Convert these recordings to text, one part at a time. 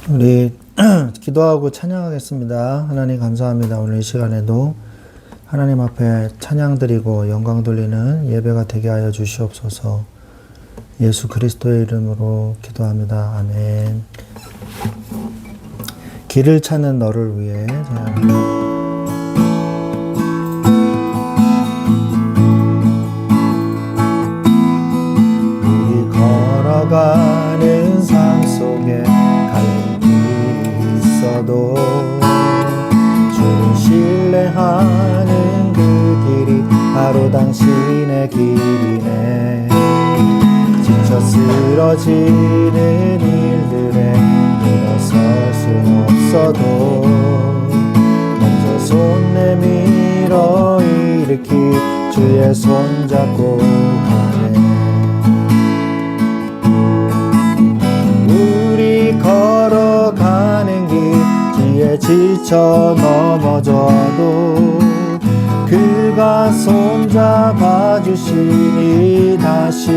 우리 기도하고 찬양하겠습니다. 하나님 감사합니다. 오늘 이 시간에도 하나님 앞에 찬양 드리고 영광 돌리는 예배가 되게 하여 주시옵소서. 예수 그리스도의 이름으로 기도합니다. 아멘. 길을 찾는 너를 위해 우리 걸어가는 삶 속에 갈 길이 있어도 주를 신뢰하는 그 길이 바로 당신의 길이네. 지쳐 쓰러지는 일들에 일어설 수 없어도 먼저 손 내밀어 일으키 주의 손 잡고 가네. 우리 걸어가는 길 뒤에 지쳐 넘어져도 그가 손잡아 주시니 다시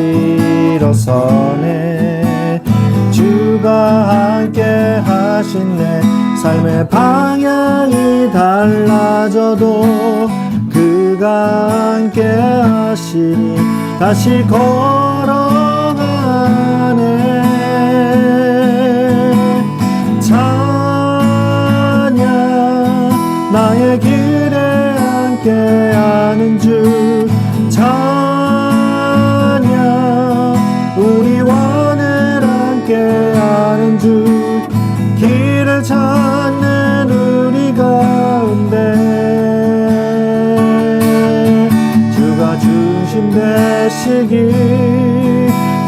일어서네. 주가 함께 하신 내 삶의 방향이 달라져도 그가 함께 하시니 다시 걸어가네. 찬양 나의 길에 함께하는 주 찬양 우리 원을 함께하는 주 길을 찾는 우리 가운데 주가 중심 되시기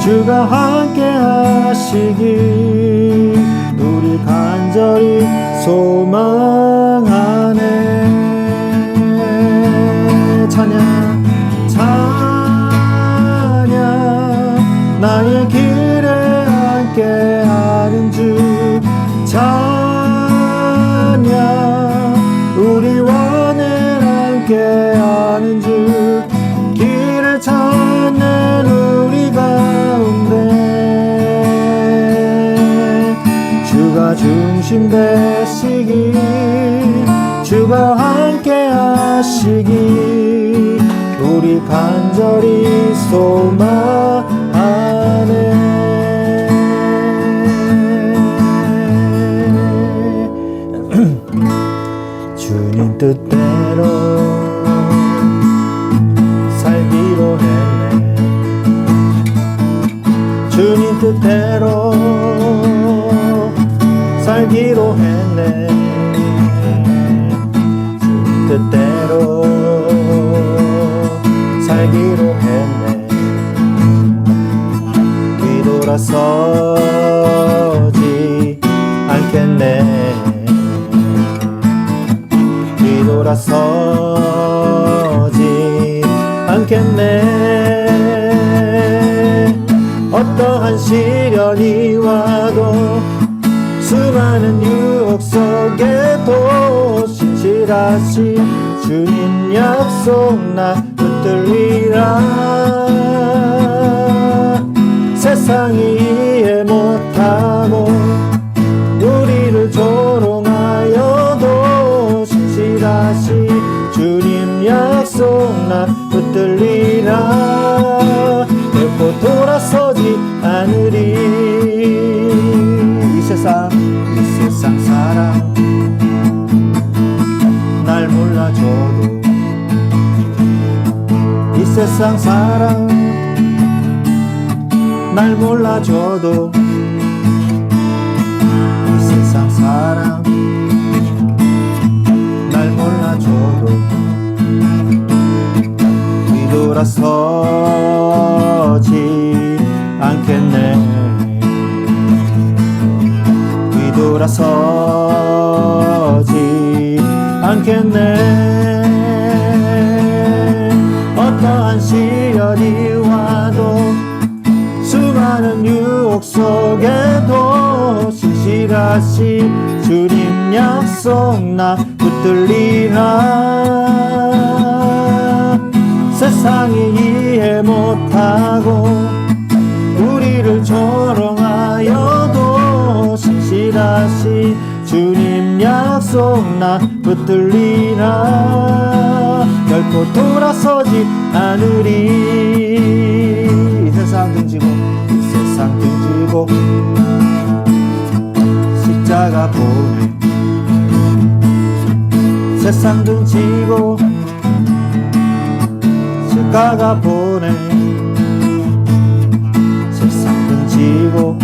주가 함께하시기 우리 간절히 소망하네. 찬양 찬양 나의 길에 함께하는 주 찬양 우리 원을 함께하는 주 길을 찾는 우리 가운데 주가 중심 되시기 주가 함께 하시기 우리 간절히 소망하네. 주님 뜻대로 살기로 했네. 주님 뜻대로 살기로 했네. 뜻대로 살기로 했네. 뒤돌아서지 않겠네. 뒤돌아서지 않겠네. 어떠한 시련이 와도 수많은 유혹 속에도 신실하신 주님 약속 나 붙들리라. 세상이 이해 못하고 우리를 조롱하여도 신실하신 주님 약속 나 붙들리라. 결코 돌아서지 않으리. 이 세상 사랑 날 몰라줘도 이 세상 사랑 날 몰라줘도 이 세상 사랑 날 몰라줘도 뒤돌아서지 않겠네. 뒤돌아서지 않겠네. 어떠한 시련이 와도 수많은 유혹 속에도 신실하신 주님 약속 나 붙들리라. 세상이 이해 못하고 우리를 조롱하여도 신실하신 성실하신 주님 약속 나 붙들리라. 결코 돌아서지 않으리. 이 세상 등지고 십자가 보내. 세상 등지고 십자가 보내. 세상 등지고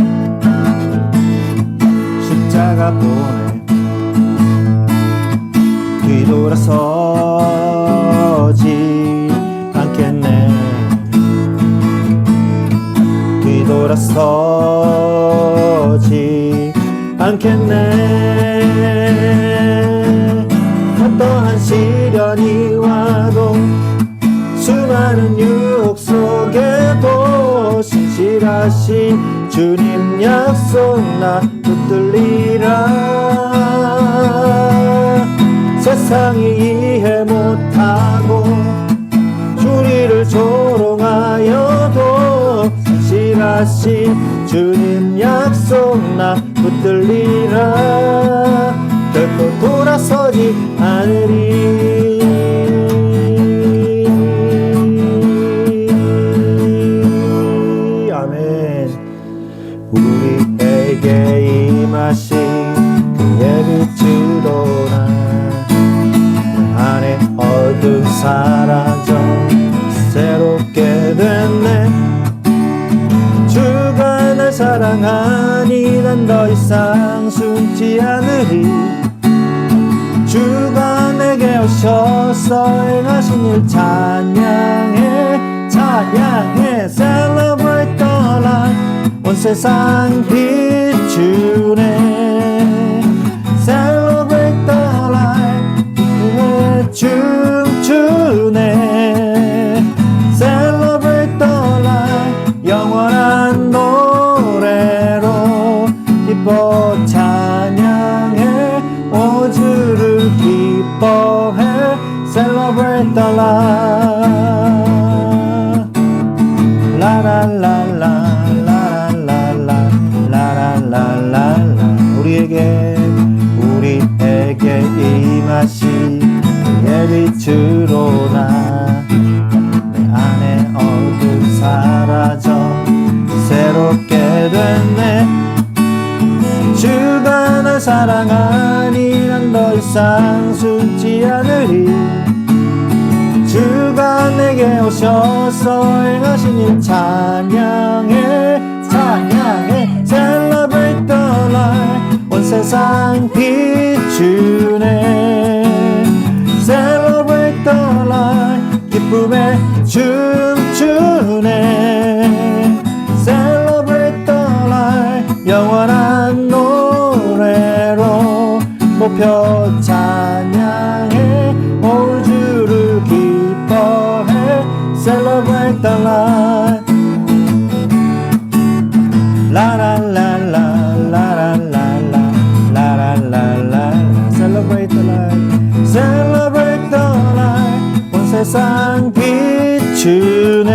십자가 보내. 뒤돌아서지 않겠네. 뒤돌아서지 않겠네. 어떠한 시련이 와도 수많은 유혹 속에도 신실하신 주님 약속 나 붙들리라. 세상이 이해 못하고 주리를 조롱하여도 신실하신 주님 약속 나 붙들리라. 결코 돌아서지 않으리. 아멘. 우리에게 임하신 그의 빛으로 나 안에 어둠 사라져 새롭게 됐네. 주가 날 사랑하니 난 더 이상 숨지 않으리. 주가 내게 오셔서 행하신 일 찬양해 찬양해. Celebrate the light. 온 세상 비추네. Celebrate the light. 춤추네. Celebrate the light. 영원한 노래로 기뻐 찬양해. 오 주를 기뻐해. Celebrate the light. 라라라라 라라라라 라라라라. 우리에게 임하신 그의 빛으로 나 내 안에 어둠 사라져 새롭게 됐네. 주가 날 사랑하니 난 더 이상 숨지 않으리. 주가 내게 오셔서 행하신 일 찬양해 찬양해. Celebrate the light. 온 세상 비추네. Celebrate the light. 기쁨에 춤추네. Celebrate the light. 영원한 노래로 높여 찬양해. 올 주를 기뻐해. Celebrate the light. 라라라라 라라라라 라라라라. Celebrate the light. Celebrate the light. 온 세상 비추네.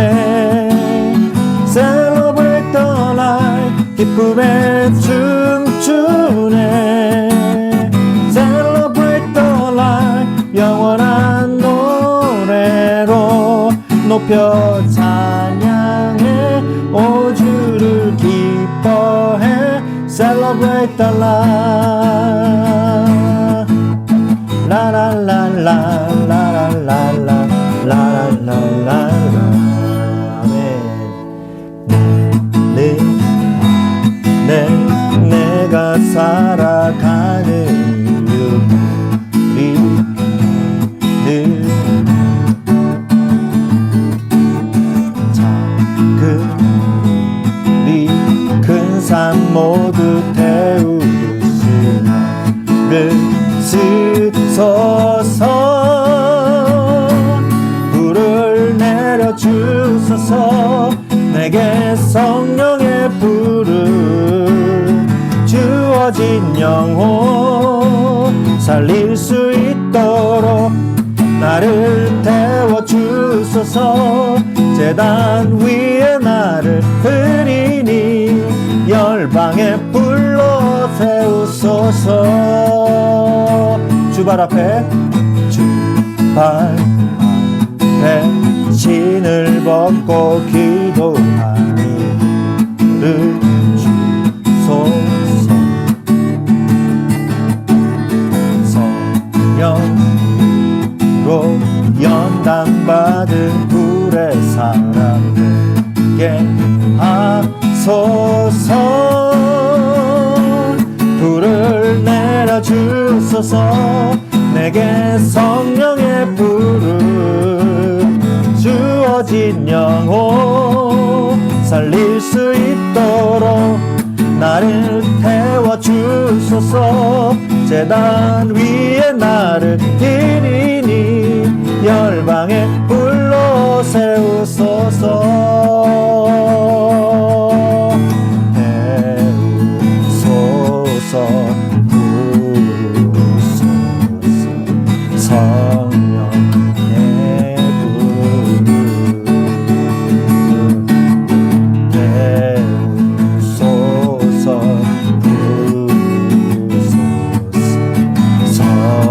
Celebrate the light. 기쁨에 춤추네. Celebrate the light. 영원한 노래로 높여 찬양해. 오 주를 기뻐해. Celebrate the light. 라라라라 라라라라 라라라라. 내가 살아가는 이유 우리는 작은 큰 산 모두 태우듯이 나를 쓰소서. 불을 내려주소서. 내게 성령의 불을 주어진 영혼 살릴 수 있도록 나를 태워주소서. 제단 위에 나를 드리니 열방의 불로 세우소서. 주발 앞에 신을 벗고 기도하니 주소서. 성령으로 연단받은 불의 사람 되게 하소서. 불을 내려주소서. 내게 성령의 불을 주어진 영혼 살릴 수 있도록 나를 태워주소서. 제단 위에 나를 드리니 열방의 불로 세우소서. 태우소서. 성령의 불을 태우소서.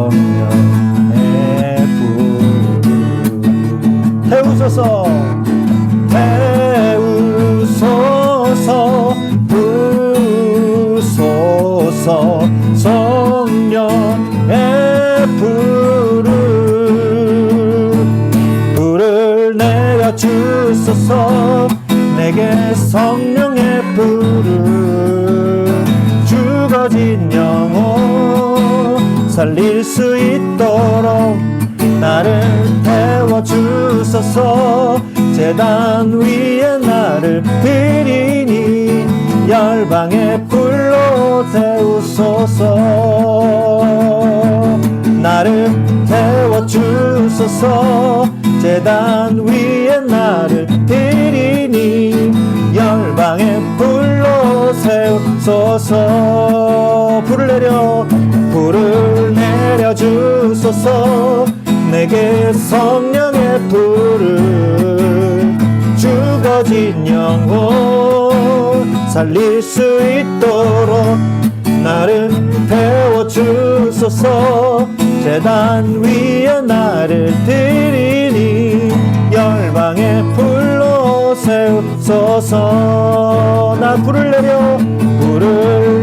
성령의 불을 태우소서. 태우소서. 부소서. 성령의 불을 내려주소서. 내게 성령의 불을 죽어진 영혼 살릴 수 있도록 나를 태워주소서. 제단 위에 나를 드리니 열방의 불로 태우소서. 나를 태워주소서. 제단 위에 나를 드리니 열방의 불로 세우소서. 불을 내려주소서. 내게 성령의 불을 죽어진 영혼 살릴 수 있도록 나를 태워주소서. 제단 위에 나를 드리니 열방의 불로 세우소서. 나 불을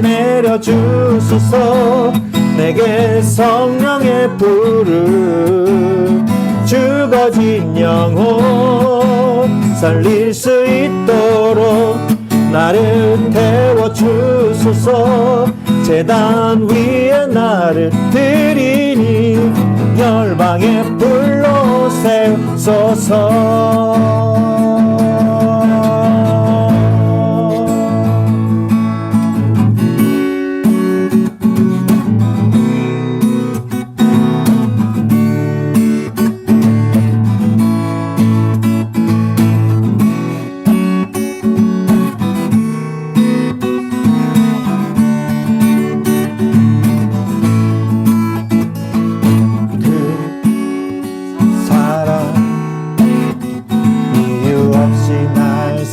내려주소서. 내게 성령의 불을 죽어진 영혼 살릴 수 있도록 나를 태워주소서. 제단 위에 나를 드리니 열방의 불로 세우소서.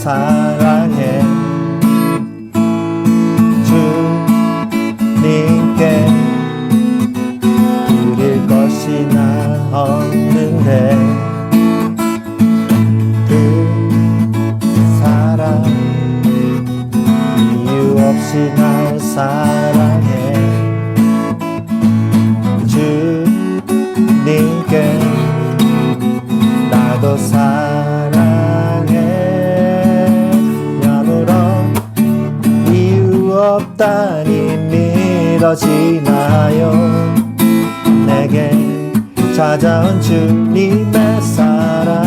사랑해 주님께 드릴 것이 나 없는데 그 사랑 이유 없이 날 사랑해 주님께 나도 사랑해. 없다니 믿어지나요? 내게 찾아온 주님의 사랑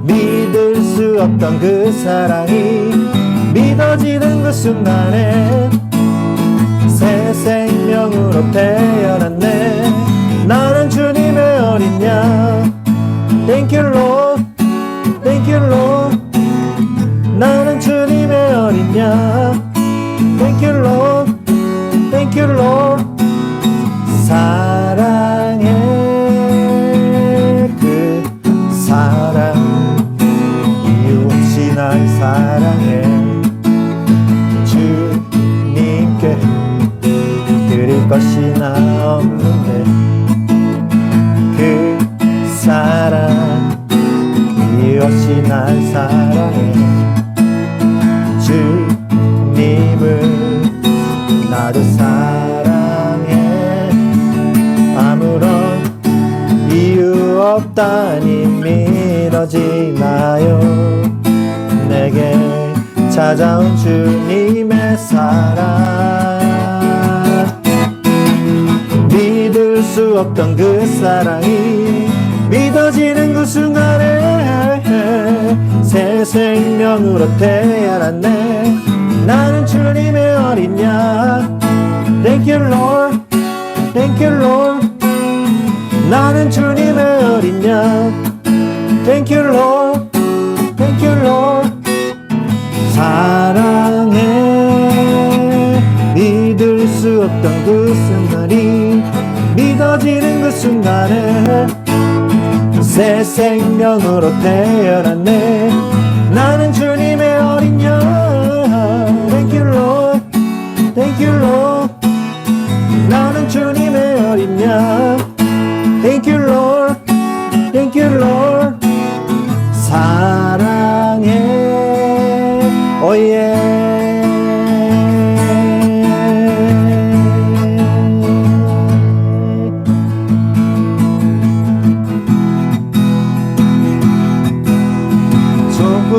믿을 수 없던 그 사랑이 믿어지는 그 순간에 새 생명으로 태어났네. 나는 주님의 어린 양 Thank you Lord Thank you Lord. 나는 주님의 어린 양 Thank you Lord Thank you Lord. 사랑해 그 이것이나 없는데 그 사랑 이것이 날 사랑해 주님을 나도 사랑해 아무런 이유 없다니 믿어지나요 내게 찾아온 주님의 사랑 믿을 수 없던 그 사랑이 믿어지는 그 순간에 새 생명으로 태어났네 나는 주님의 어린 양 Thank you Lord Thank you Lord 나는 주님의 어린 양 Thank you Lord Thank you Lord 사랑해 믿을 수 없던 그 순간이 믿어지는 그 순간에 새 생명으로 태어났네 나는 주님의 어린 양 Thank you Lord Thank you Lord 나는 주님의 어린 양 Thank you Lord Thank you Lord 사랑해 Oh yeah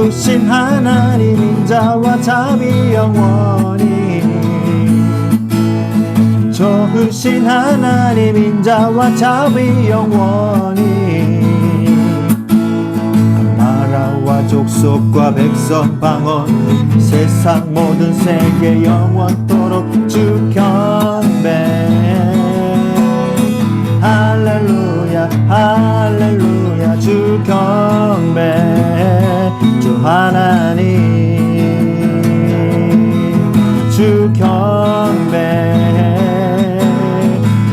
좋으신 하나님 인자와 자비 영원히 좋으신 하나님 인자와 자비 영원히 나라와 족속과 백성 방언 세상 모든 세계 영원토록 주 경배 할렐루야 할렐루야 주 경배 주 하나님 주 경배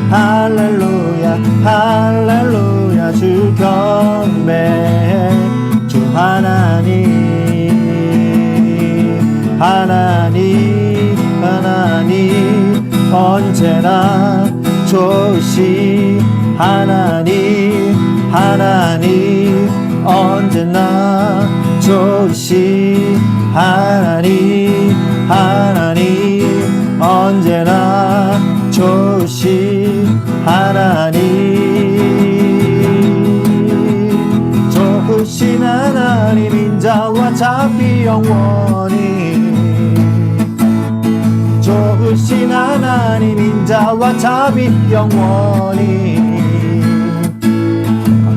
할렐루야 할렐루야 주 경배 주 하나님 하나님 하나님 언제나 좋으시 하나님 하나님 언제나 좋으시 하나님 하나님 언제나 좋으시 하나님 좋으신 하나님 인자와 자비 영원히 좋으신 하나님 인자와 자비 영원히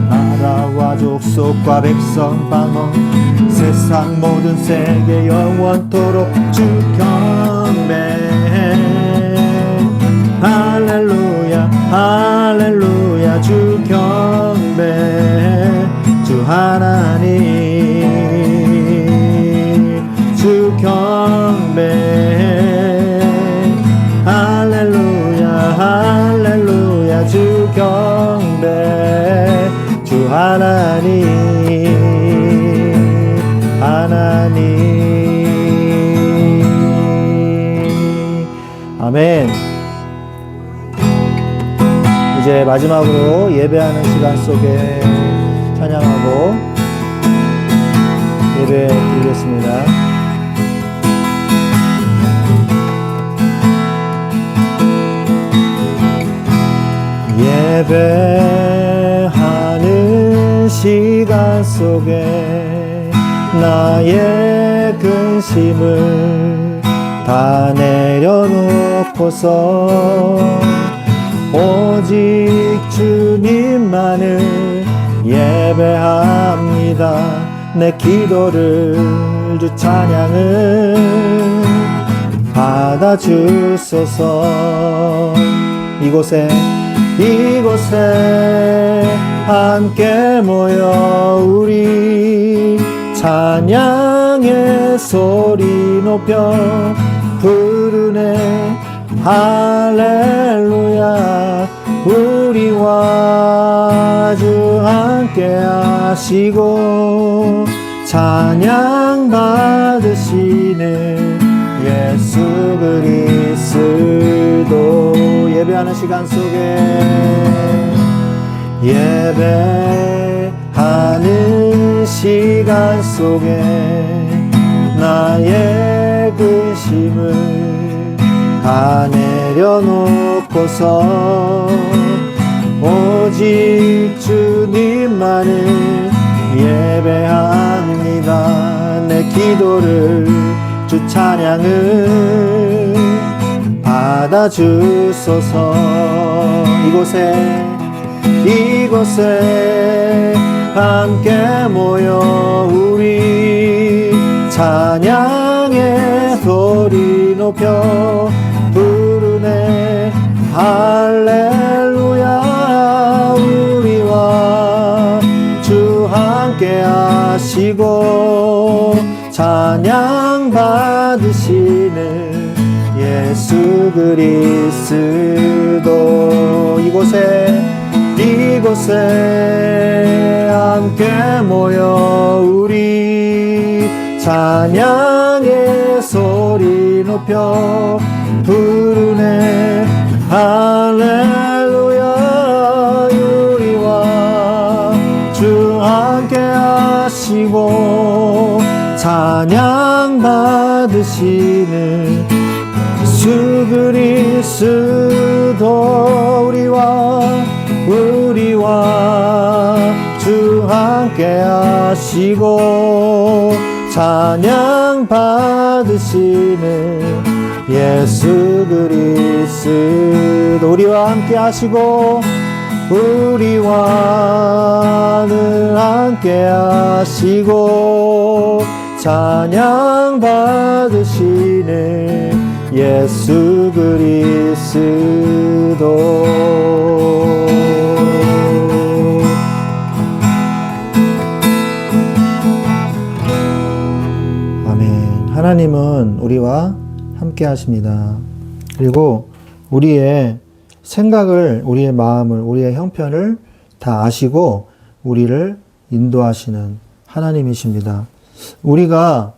나라와 족속과 백성 방언 세상 모든 세계 영원토록 주 경배 할렐루야 할렐루야 주 경배 주 하나님 주 경배 할렐루야 할렐루야 주 경배 주 하나님 하나님 아멘. 이제 마지막으로 예배하는 시간 속에 찬양하고 예배 드리겠습니다. 예배하는 시간 속에 나의 근심을 다 내려놓고서 오직 주님만을 예배합니다. 내 기도를 주 찬양을 받아주소서. 이곳에 함께 모여 우리 찬양의 소리 높여 부르네. 할렐루야. 우리와 주 함께 하시고 찬양 받으시는 예수 그리스도. 예배하는 예배하는 시간 속에 예배하는 시간 속에 나의 근심을 다 내려놓고서 오직 주님만을 예배합니다. 내 기도를 주 찬양을 받아주소서. 이곳에 함께 모여 우리 찬양의 소리 높여 부르네. 할렐루야. 우리와 주 함께 하시고 찬양 받으시는 예수 그리스도. 이곳에 함께 모여 우리 찬양의 소리 높여 부르네. 할렐루야. 우리와 주 함께 하시고 찬양 받으시는 예수 그리스도. 우리와 주 함께 하시고 찬양 받으시는 예수 그리스도. 우리와 함께 하시고 우리와 늘 함께 하시고 찬양 받으시는 예수 그리스도. 아멘. 하나님은 우리와 함께 하십니다. 그리고 우리의 생각을, 우리의 마음을, 우리의 형편을 다 아시고 우리를 인도하시는 하나님이십니다. 우리가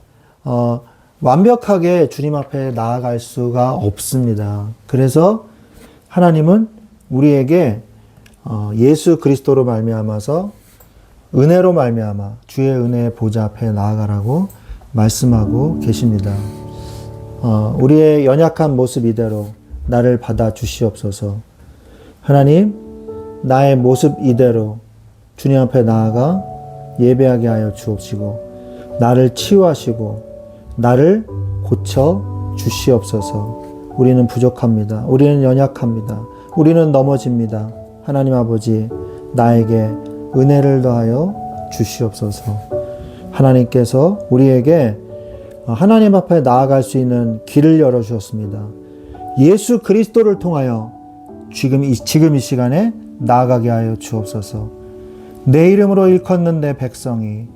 완벽하게 주님 앞에 나아갈 수가 없습니다. 그래서 하나님은 우리에게 예수 그리스도로 말미암아서 은혜로 말미암아 주의 은혜의 보좌 앞에 나아가라고 말씀하고 계십니다. 우리의 연약한 모습 이대로 나를 받아 주시옵소서. 하나님, 나의 모습 이대로 주님 앞에 나아가 예배하게 하여 주옵시고 나를 치유하시고 나를 고쳐 주시옵소서. 우리는 부족합니다. 우리는 연약합니다. 우리는 넘어집니다. 하나님 아버지, 나에게 은혜를 더하여 주시옵소서. 하나님께서 우리에게 하나님 앞에 나아갈 수 있는 길을 열어주셨습니다. 예수 그리스도를 통하여 지금 이 시간에 나아가게 하여 주옵소서. 내 이름으로 일컫는 내 백성이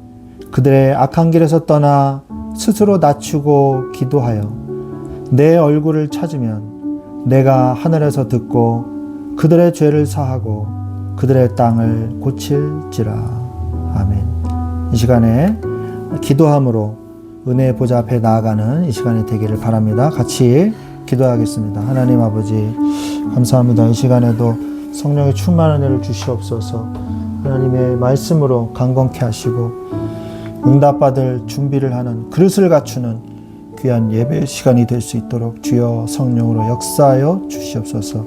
그들의 악한 길에서 떠나 스스로 낮추고 기도하여 내 얼굴을 찾으면 내가 하늘에서 듣고 그들의 죄를 사하고 그들의 땅을 고칠지라. 아멘. 이 시간에 기도함으로 은혜의 보좌 앞에 나아가는 이 시간이 되기를 바랍니다. 같이 기도하겠습니다. 하나님 아버지, 감사합니다. 이 시간에도 성령의 충만한 은혜를 주시옵소서. 하나님의 말씀으로 강건케 하시고 응답받을 준비를 하는 그릇을 갖추는 귀한 예배 시간이 될 수 있도록 주여 성령으로 역사하여 주시옵소서.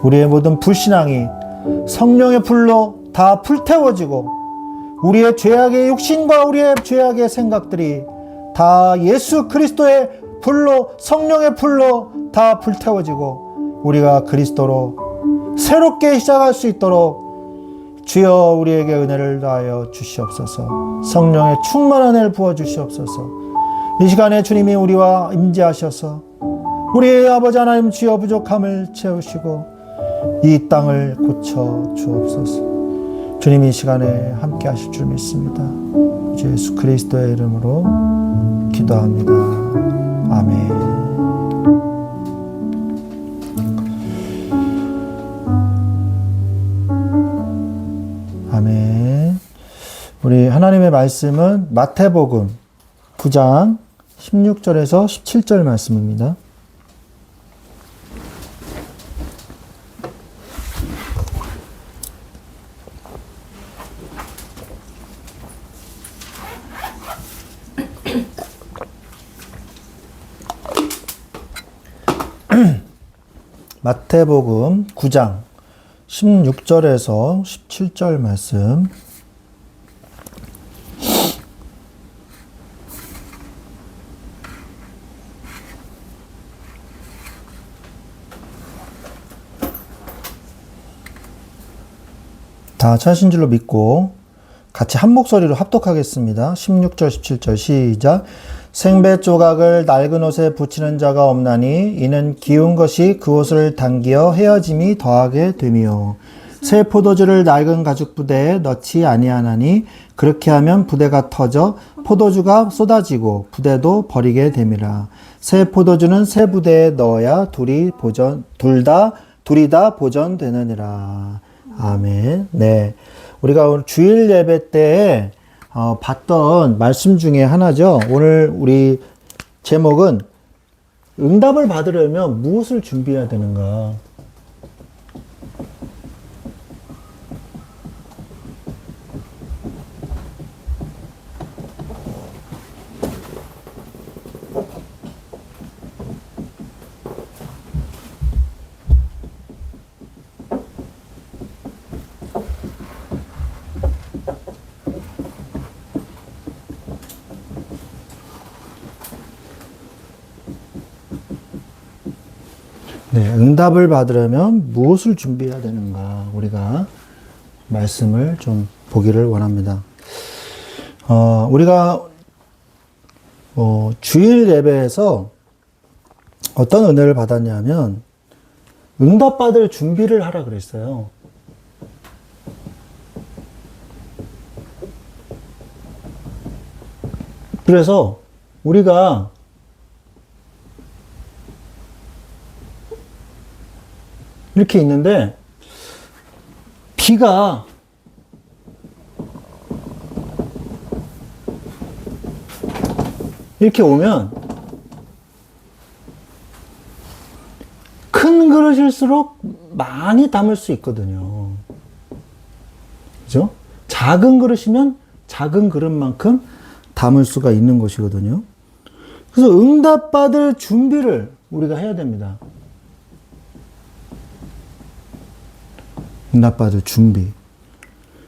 우리의 모든 불신앙이 성령의 불로 다 불태워지고 우리의 죄악의 육신과 우리의 죄악의 생각들이 다 예수 그리스도의 불로, 성령의 불로 다 불태워지고 우리가 그리스도로 새롭게 시작할 수 있도록 주여 우리에게 은혜를 다하여 주시옵소서. 성령의 충만한 은혜를 부어주시옵소서. 이 시간에 주님이 우리와 임재하셔서 우리의 아버지 하나님 주여 부족함을 채우시고 이 땅을 고쳐 주옵소서. 주님이 이 시간에 함께 하실 줄 믿습니다. 예수 그리스도의 이름으로 기도합니다. 아멘. 아멘. 우리 하나님의 말씀은 마태복음 9장 16절에서 17절 말씀입니다. 마태복음 9장 16절에서 17절 말씀. 다 찾으신 줄로 믿고 같이 한 목소리로 합독하겠습니다. 16절, 17절 시작. 생배 조각을 낡은 옷에 붙이는 자가 없나니 이는 기운 것이 그 옷을 당기어 헤어짐이 더하게 됨이요. 새 포도주를 낡은 가죽 부대에 넣지 아니하나니 그렇게 하면 부대가 터져 포도주가 쏟아지고 부대도 버리게 됨이라. 새 포도주는 새 부대에 넣어야 둘이 다 보존되느니라. 아멘. 네. 우리가 오늘 주일 예배 때에 봤던 말씀 중에 하나죠. 오늘 우리 제목은 응답을 받으려면 무엇을 준비해야 되는가? 네, 응답을 받으려면 무엇을 준비해야 되는가? 우리가 말씀을 좀 보기를 원합니다. 우리가 주일 예배에서 어떤 은혜를 받았냐면 응답받을 준비를 하라 그랬어요. 그래서 우리가 이렇게 있는데 비가 이렇게 오면 큰 그릇일수록 많이 담을 수 있거든요. 그죠? 작은 그릇이면 작은 그릇만큼 담을 수가 있는 것이거든요. 그래서 응답받을 준비를 우리가 해야 됩니다. 응답받을 준비.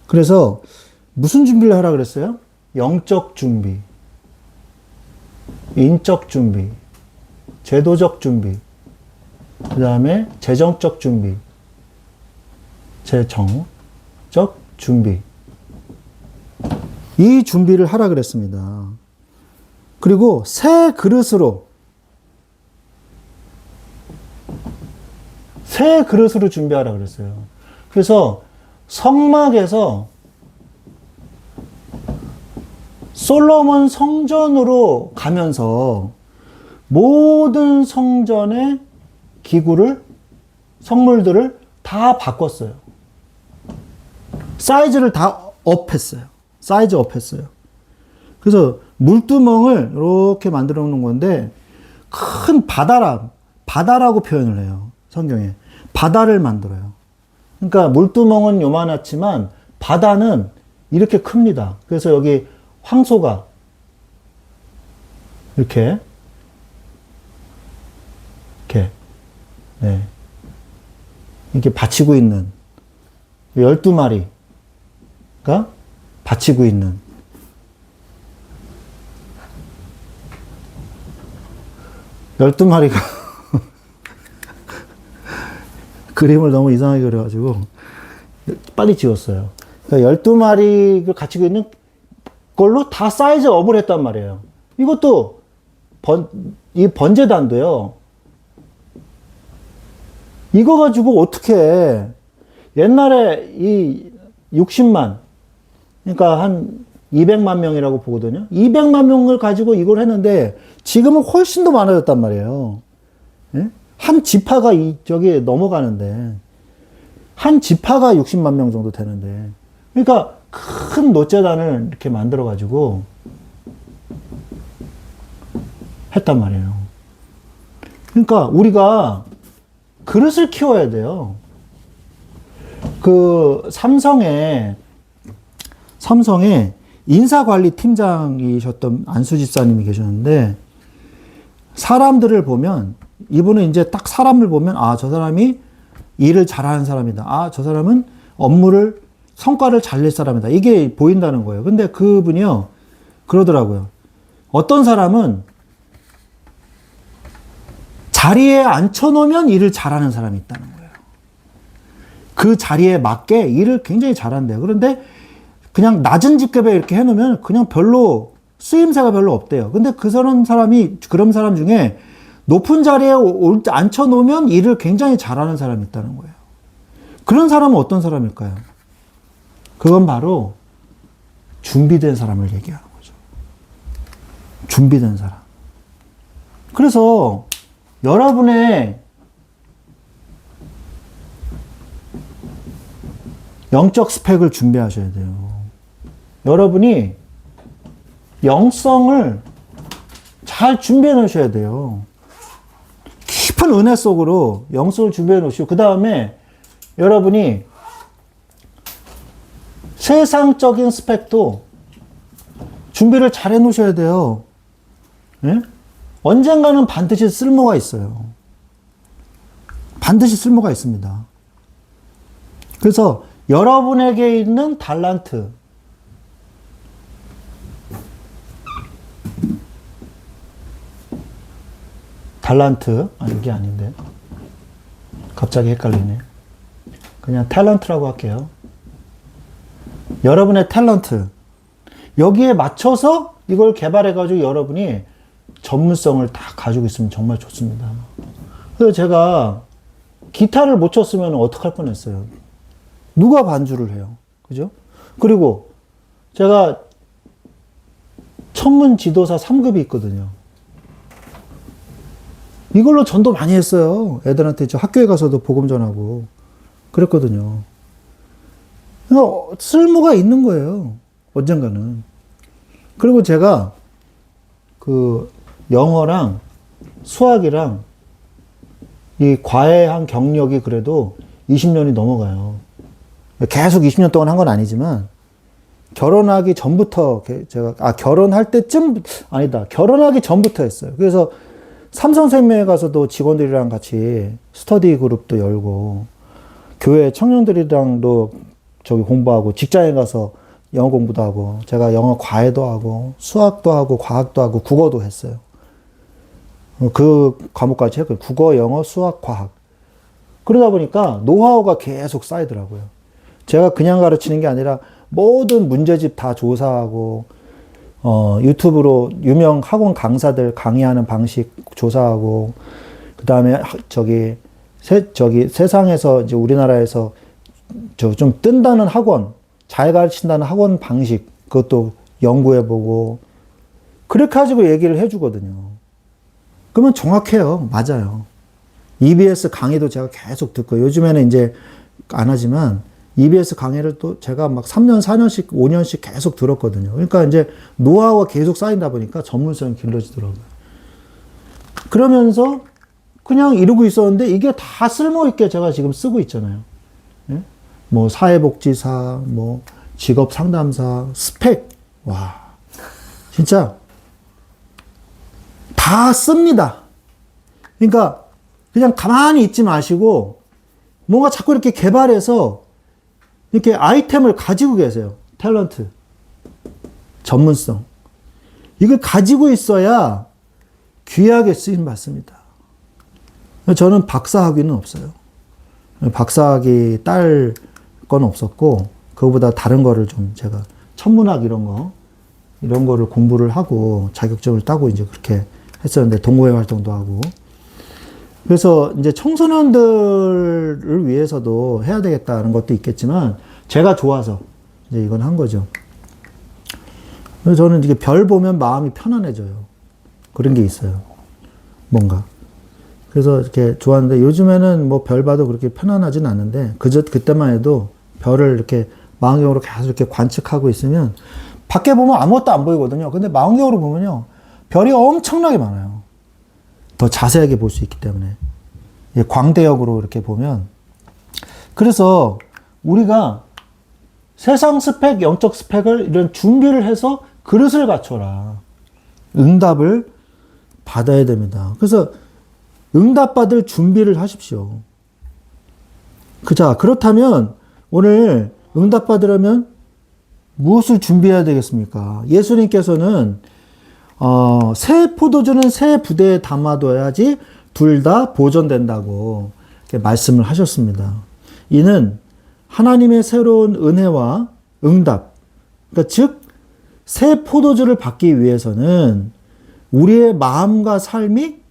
그래서 무슨 준비를 하라 그랬어요? 영적 준비, 인적 준비, 제도적 준비, 그 다음에 재정적 준비, 재정적 준비. 이 준비를 하라 그랬습니다. 그리고 새 그릇으로 준비하라 그랬어요. 그래서 성막에서 솔로몬 성전으로 가면서 모든 성전의 기구를, 성물들을 다 바꿨어요. 사이즈를 다 업했어요. 사이즈 업했어요. 그래서 물두멍을 이렇게 만들어 놓는 건데 큰 바다라고 표현을 해요. 성경에. 바다를 만들어요. 그러니까 물두멍은 요만하지만 바다는 이렇게 큽니다. 그래서 여기 황소가 이렇게 받치고 있는 12마리가 받치고 있는 그림을 너무 이상하게 그려가지고 빨리 지웠어요. 그러니까 12마리를 갖추고 있는 걸로 다 사이즈 업을 했단 말이에요. 이것도 이 번제단도요. 이거 가지고 어떻게 옛날에 이 60만, 그러니까 한 200만 명이라고 보거든요. 200만 명을 가지고 이걸 했는데 지금은 훨씬 더 많아졌단 말이에요. 예? 한 지파가 저기에 넘어가는데, 한 지파가 60만 명 정도 되는데, 그러니까 큰 노제단을 이렇게 만들어가지고 했단 말이에요. 그러니까 우리가 그릇을 키워야 돼요. 그 삼성의 인사관리 팀장이셨던 안수 집사님이 계셨는데, 사람들을 보면 이분은 이제 딱 사람을 보면, 아, 저 사람이 일을 잘하는 사람이다. 아, 저 사람은 성과를 잘 낼 사람이다. 이게 보인다는 거예요. 근데 그분이요, 그러더라고요. 어떤 사람은 자리에 앉혀놓으면 일을 잘하는 사람이 있다는 거예요. 그 자리에 맞게 일을 굉장히 잘한대요. 그런데 그냥 낮은 직급에 이렇게 해놓으면 그냥 별로 쓰임새가 별로 없대요. 근데 그런 사람 중에 높은 자리에 앉혀놓으면 일을 굉장히 잘하는 사람이 있다는 거예요. 그런 사람은 어떤 사람일까요? 그건 바로 준비된 사람을 얘기하는 거죠. 준비된 사람. 그래서 여러분의 영적 스펙을 준비하셔야 돼요. 여러분이 영성을 잘 준비해 놓으셔야 돼요. 깊은 은혜 속으로 영성을 준비해 놓으시고, 그 다음에 여러분이 세상적인 스펙도 준비를 잘 해 놓으셔야 돼요. 네? 언젠가는 반드시 쓸모가 있어요. 반드시 쓸모가 있습니다. 그래서 여러분에게 있는 달란트, 이게 아닌데. 갑자기 헷갈리네. 그냥 탤런트라고 할게요. 여러분의 탤런트. 여기에 맞춰서 이걸 개발해가지고 여러분이 전문성을 다 가지고 있으면 정말 좋습니다. 그래서 제가 기타를 못 쳤으면 어떡할 뻔했어요. 누가 반주를 해요? 그죠? 그리고 제가 천문 지도사 3급이 있거든요. 이걸로 전도 많이 했어요. 애들한테 저 학교에 가서도 복음 전하고 그랬거든요. 쓸모가 있는 거예요. 언젠가는. 그리고 제가 그 영어랑 수학이랑 이 과외한 경력이 그래도 20년이 넘어가요. 계속 20년 동안 한 건 아니지만 결혼하기 전부터 결혼할 때쯤 아니다. 결혼하기 전부터 했어요. 그래서 삼성생명에 가서도 직원들이랑 같이 스터디 그룹도 열고 교회 청년들이랑도 저기 공부하고 직장에 가서 영어 공부도 하고 제가 영어 과외도 하고 수학도 하고 과학도 하고 국어도 했어요. 그 과목까지 했거든요. 국어, 영어, 수학, 과학. 그러다 보니까 노하우가 계속 쌓이더라고요. 제가 그냥 가르치는 게 아니라 모든 문제집 다 조사하고 유튜브로 유명 학원 강사들 강의하는 방식 조사하고 그 다음에 세상에서 이제 우리나라에서 좀 뜬다는 학원, 잘 가르친다는 학원 방식 그것도 연구해보고 그렇게 가지고 얘기를 해주거든요. 그러면 정확해요. 맞아요. EBS 강의도 제가 계속 듣고 요즘에는 이제 안 하지만 EBS 강의를 또 제가 막 3년, 4년씩, 5년씩 계속 들었거든요. 그러니까 이제 노하우가 계속 쌓인다 보니까 전문성이 길러지더라고요. 그러면서 그냥 이러고 있었는데 이게 다 쓸모있게 제가 지금 쓰고 있잖아요. 예? 뭐 사회복지사, 뭐 직업상담사, 스펙. 와, 진짜 다 씁니다. 그러니까 그냥 가만히 있지 마시고 뭔가 자꾸 이렇게 개발해서 이렇게 아이템을 가지고 계세요. 탤런트, 전문성. 이걸 가지고 있어야 귀하게 쓰임 받습니다. 저는 박사학위는 없어요. 박사학위 딸 건 없었고 그거보다 다른 거를 좀 제가 천문학 이런 거를 공부를 하고 자격증을 따고 이제 그렇게 했었는데 동호회 활동도 하고 그래서 이제 청소년들을 위해서도 해야 되겠다는 것도 있겠지만 제가 좋아서 이제 이건 한 거죠. 그래서 저는 이게 별 보면 마음이 편안해져요. 그런 게 있어요. 뭔가. 그래서 이렇게 좋았는데 요즘에는 뭐 별 봐도 그렇게 편안하진 않은데 그때만 해도 별을 이렇게 망원경으로 계속 이렇게 관측하고 있으면 밖에 보면 아무것도 안 보이거든요. 근데 망원경으로 보면요. 별이 엄청나게 많아요. 더 자세하게 볼 수 있기 때문에. 광대역으로 이렇게 보면. 그래서 우리가 세상 스펙, 영적 스펙을 이런 준비를 해서 그릇을 갖춰라. 응답을 받아야 됩니다. 그래서 응답받을 준비를 하십시오. 자, 그렇다면 오늘 응답받으려면 무엇을 준비해야 되겠습니까? 예수님께서는 새 포도주는 새 부대에 담아둬야지 둘 다 보존된다고 말씀을 하셨습니다. 이는 하나님의 새로운 은혜와 응답, 그러니까 즉 새 포도주를 받기 위해서는 우리의 마음과 삶이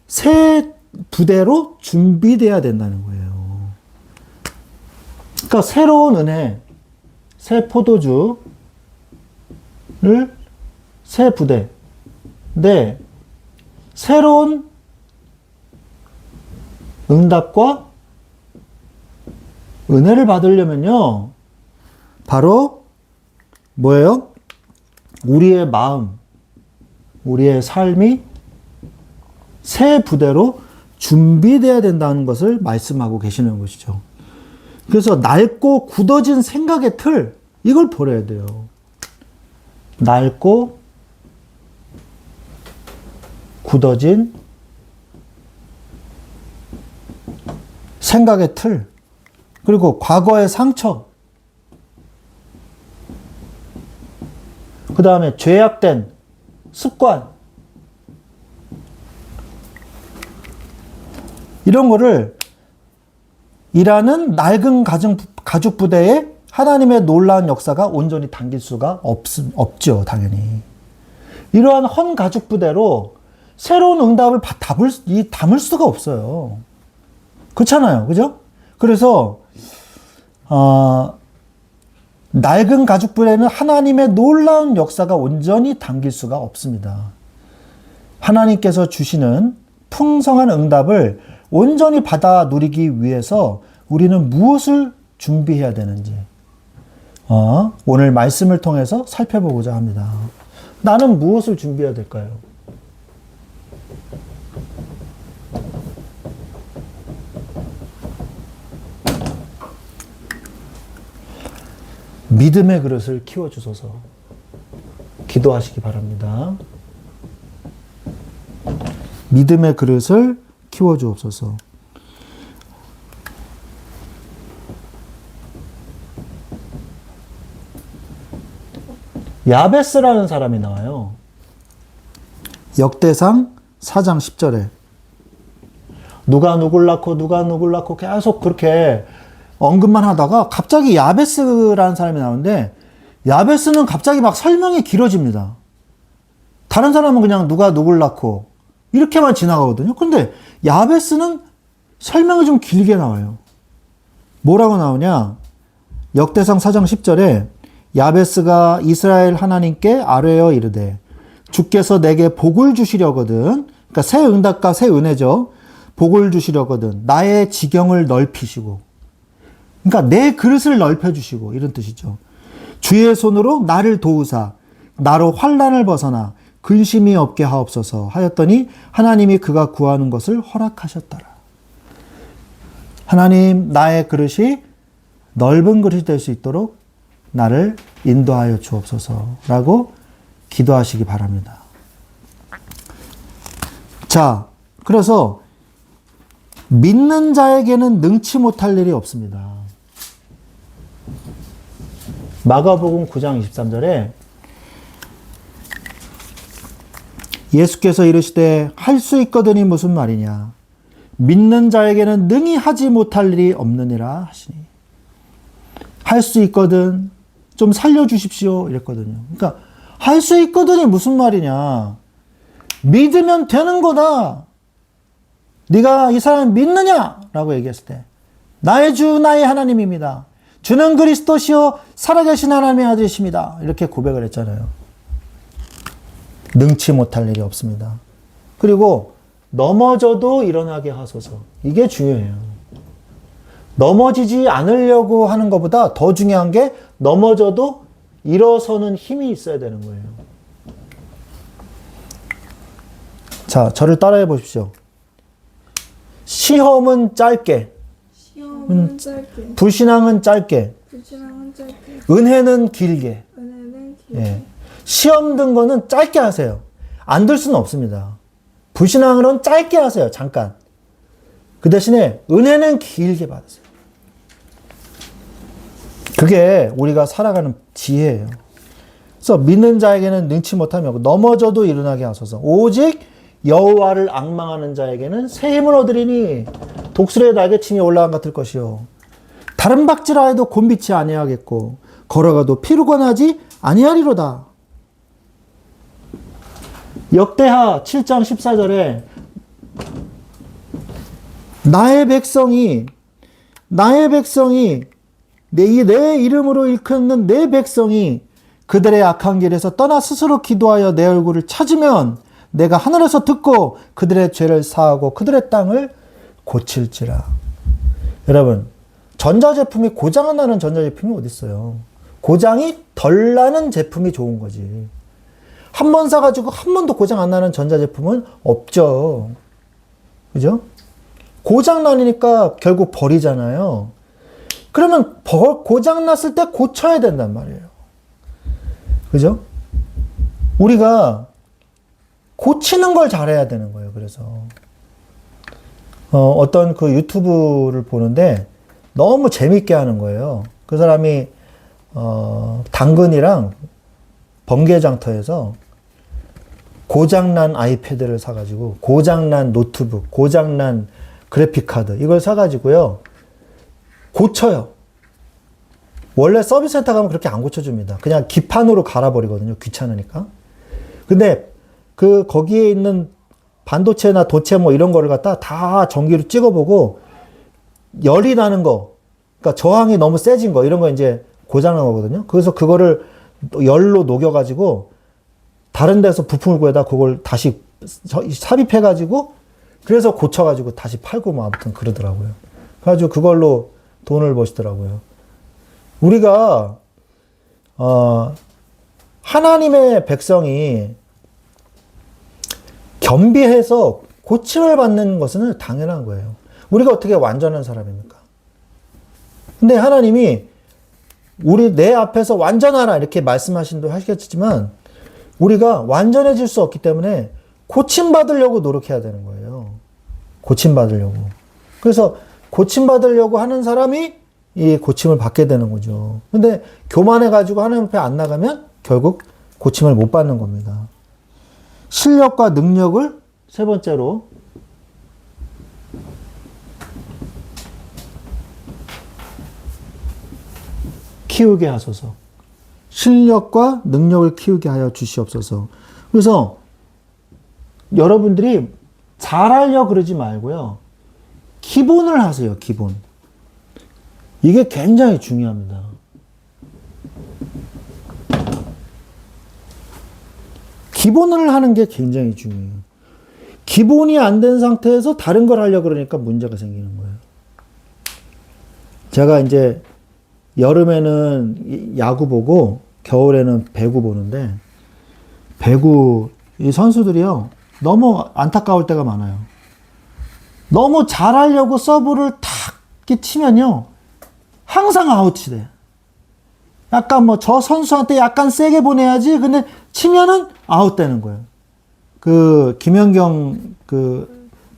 새 부대로 준비돼야 된다는 거예요. 그러니까 새로운 은혜, 새 포도주를 새 부대, 네, 새로운 응답과 은혜를 받으려면요, 바로 뭐예요? 우리의 마음, 우리의 삶이 새 부대로 준비되어야 된다는 것을 말씀하고 계시는 것이죠. 그래서 낡고 굳어진 생각의 틀, 이걸 버려야 돼요. 낡고 굳어진 생각의 틀, 그리고 과거의 상처, 그 다음에 죄악된 습관, 이런 거를 일하는 낡은 가죽 부대에 하나님의 놀라운 역사가 온전히 담길 수가 없죠, 당연히. 이러한 헌 가죽 부대로 새로운 응답을 담을 수가 없어요. 그렇잖아요, 그죠? 그래서 낡은 가죽 부대는 하나님의 놀라운 역사가 온전히 담길 수가 없습니다. 하나님께서 주시는 풍성한 응답을 온전히 받아 누리기 위해서 우리는 무엇을 준비해야 되는지 오늘 말씀을 통해서 살펴보고자 합니다. 나는 무엇을 준비해야 될까요? 믿음의 그릇을 키워주소서. 기도하시기 바랍니다. 믿음의 그릇을 키워주옵소서. 야베스라는 사람이 나와요. 역대상 4장 10절에 누가 누굴 낳고 계속 그렇게 언급만 하다가 갑자기 야베스라는 사람이 나오는데, 야베스는 갑자기 막 설명이 길어집니다. 다른 사람은 그냥 누가 누굴 낳고 이렇게만 지나가거든요. 근데 야베스는 설명이 좀 길게 나와요. 뭐라고 나오냐? 역대상 4장 10절에 야베스가 이스라엘 하나님께 아뢰어 이르되 주께서 내게 복을 주시려거든, 그러니까 새 응답과 새 은혜죠. 복을 주시려거든 나의 지경을 넓히시고, 그러니까 내 그릇을 넓혀주시고, 이런 뜻이죠. 주의 손으로 나를 도우사 나로 환난을 벗어나 근심이 없게 하옵소서 하였더니 하나님이 그가 구하는 것을 허락하셨더라. 하나님, 나의 그릇이 넓은 그릇이 될 수 있도록 나를 인도하여 주옵소서라고 기도하시기 바랍니다. 자, 그래서 믿는 자에게는 능치 못할 일이 없습니다. 마가복음 9장 23절에 예수께서 이르시되 할 수 있거든이 무슨 말이냐, 믿는 자에게는 능히 하지 못할 일이 없느니라 하시니, 할 수 있거든 좀 살려주십시오 이랬거든요. 그러니까 할 수 있거든이 무슨 말이냐, 믿으면 되는 거다. 네가 이 사람 믿느냐? 라고 얘기했을 때 나의 주 나의 하나님입니다. 주는 그리스도시요 살아계신 하나님의 아들이십니다. 이렇게 고백을 했잖아요. 능치 못할 일이 없습니다. 그리고 넘어져도 일어나게 하소서. 이게 중요해요. 넘어지지 않으려고 하는 것보다 더 중요한 게 넘어져도 일어서는 힘이 있어야 되는 거예요. 자, 저를 따라해 보십시오. 시험은 짧게, 불신앙은 짧게, 은혜는 길게. 예. 시험 든 거는 짧게 하세요. 안 들 수는 없습니다. 불신앙으로는 짧게 하세요. 잠깐. 그 대신에 은혜는 길게 받으세요. 그게 우리가 살아가는 지혜예요. 그래서 믿는 자에게는 능치 못함이 없고 넘어져도 일어나게 하소서. 오직 여호와를 앙망하는 자에게는 새 힘을 얻으리니 독수리의 날개침이 올라간 같을 것이요. 다른 박지라 해도 곤비치 아니하겠고 걸어가도 피르곤하지 아니하리로다. 역대하 7장 14절에 나의 백성이 내 이름으로 일컫는 내 백성이 그들의 악한 길에서 떠나 스스로 기도하여 내 얼굴을 찾으면 내가 하늘에서 듣고 그들의 죄를 사하고 그들의 땅을 고칠지라. 여러분, 전자제품이 고장 안 나는 전자제품이 어디 있어요? 고장이 덜 나는 제품이 좋은 거지. 한 번 사가지고 한 번도 고장 안 나는 전자제품은 없죠. 그죠? 고장 나니까 결국 버리잖아요. 그러면 고장 났을 때 고쳐야 된단 말이에요. 그죠? 우리가 고치는 걸 잘해야 되는 거예요. 그래서 어떤 그 유튜브를 보는데 너무 재밌게 하는 거예요. 그 사람이 당근이랑 번개장터에서 고장난 아이패드를 사가지고 고장난 노트북, 고장난 그래픽카드 이걸 사가지고요 고쳐요. 원래 서비스 센터 가면 그렇게 안 고쳐줍니다. 그냥 기판으로 갈아버리거든요. 귀찮으니까. 근데 거기에 있는 반도체나 도체 뭐 이런 거를 갖다 다 전기로 찍어보고 열이 나는 거, 그러니까 저항이 너무 세진 거 이런 거 이제 고장난 거거든요. 그래서 그거를 열로 녹여가지고 다른 데서 부품을 구해다 그걸 다시 삽입해가지고 그래서 고쳐가지고 다시 팔고 뭐 아무튼 그러더라고요. 그래가지고 그걸로 돈을 버시더라고요. 우리가 하나님의 백성이 겸비해서 고침을 받는 것은 당연한 거예요. 우리가 어떻게 완전한 사람입니까? 근데 하나님이 내 앞에서 완전하라 이렇게 말씀하신다고 하시겠지만 우리가 완전해질 수 없기 때문에 고침받으려고 노력해야 되는 거예요. 고침받으려고. 그래서 고침받으려고 하는 사람이 이 고침을 받게 되는 거죠. 근데 교만해가지고 하나님 앞에 안 나가면 결국 고침을 못 받는 겁니다. 실력과 능력을 세 번째로 키우게 하소서. 실력과 능력을 키우게 하여 주시옵소서. 그래서 여러분들이 잘하려고 그러지 말고요. 기본을 하세요. 기본. 이게 굉장히 중요합니다. 기본을 하는 게 굉장히 중요해요. 기본이 안 된 상태에서 다른 걸 하려고 그러니까 문제가 생기는 거예요. 제가 이제 여름에는 야구 보고 겨울에는 배구 보는데 배구 이 선수들이요. 너무 안타까울 때가 많아요. 너무 잘하려고 서브를 탁 치면요. 항상 아웃이 돼. 약간 뭐 저 선수한테 약간 세게 보내야지. 근데 치면은 아웃되는 거예요. 김연경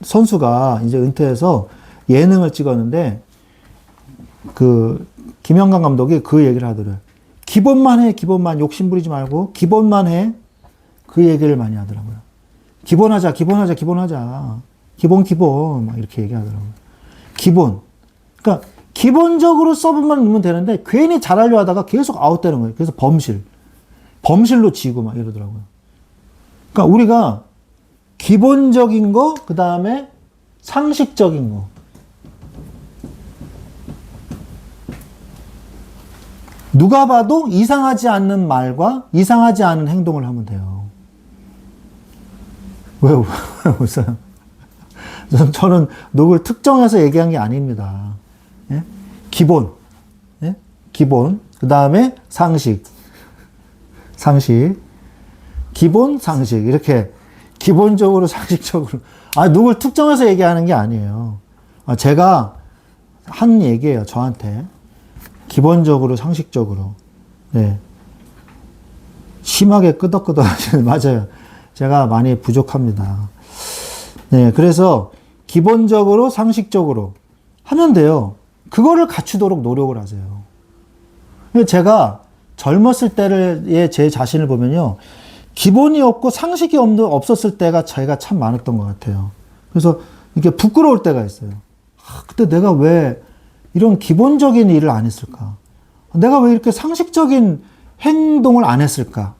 선수가 이제 은퇴해서 예능을 찍었는데 김연강 감독이 그 얘기를 하더래요. 기본만 해, 기본만. 욕심 부리지 말고 기본만 해. 그 얘기를 많이 하더라고요. 기본하자. 기본. 막 이렇게 얘기하더라고요. 기본. 그러니까 기본적으로 서브만 넣으면 되는데 괜히 잘하려 하다가 계속 아웃되는 거예요. 그래서 범실로 지고 막 이러더라고요. 그러니까 우리가 기본적인 거, 그 다음에 상식적인 거. 누가 봐도 이상하지 않는 말과 이상하지 않은 행동을 하면 돼요. 왜 웃어요? 저는 누굴 특정해서 얘기한 게 아닙니다. 예? 기본. 예? 기본. 그 다음에 상식. 기본, 상식. 이렇게 기본적으로, 상식적으로. 누굴 특정해서 얘기하는 게 아니에요. 제가 한 얘기예요, 저한테. 기본적으로, 상식적으로. 네. 심하게 끄덕끄덕 하시는, 맞아요. 제가 많이 부족합니다. 네, 그래서 기본적으로 상식적으로 하면 돼요. 그거를 갖추도록 노력을 하세요. 제가 젊었을 때의 제 자신을 보면요. 기본이 없고 상식이 없었을 때가 제가 참 많았던 것 같아요. 그래서 이렇게 부끄러울 때가 있어요. 그때 내가 왜 이런 기본적인 일을 안 했을까? 내가 왜 이렇게 상식적인 행동을 안 했을까?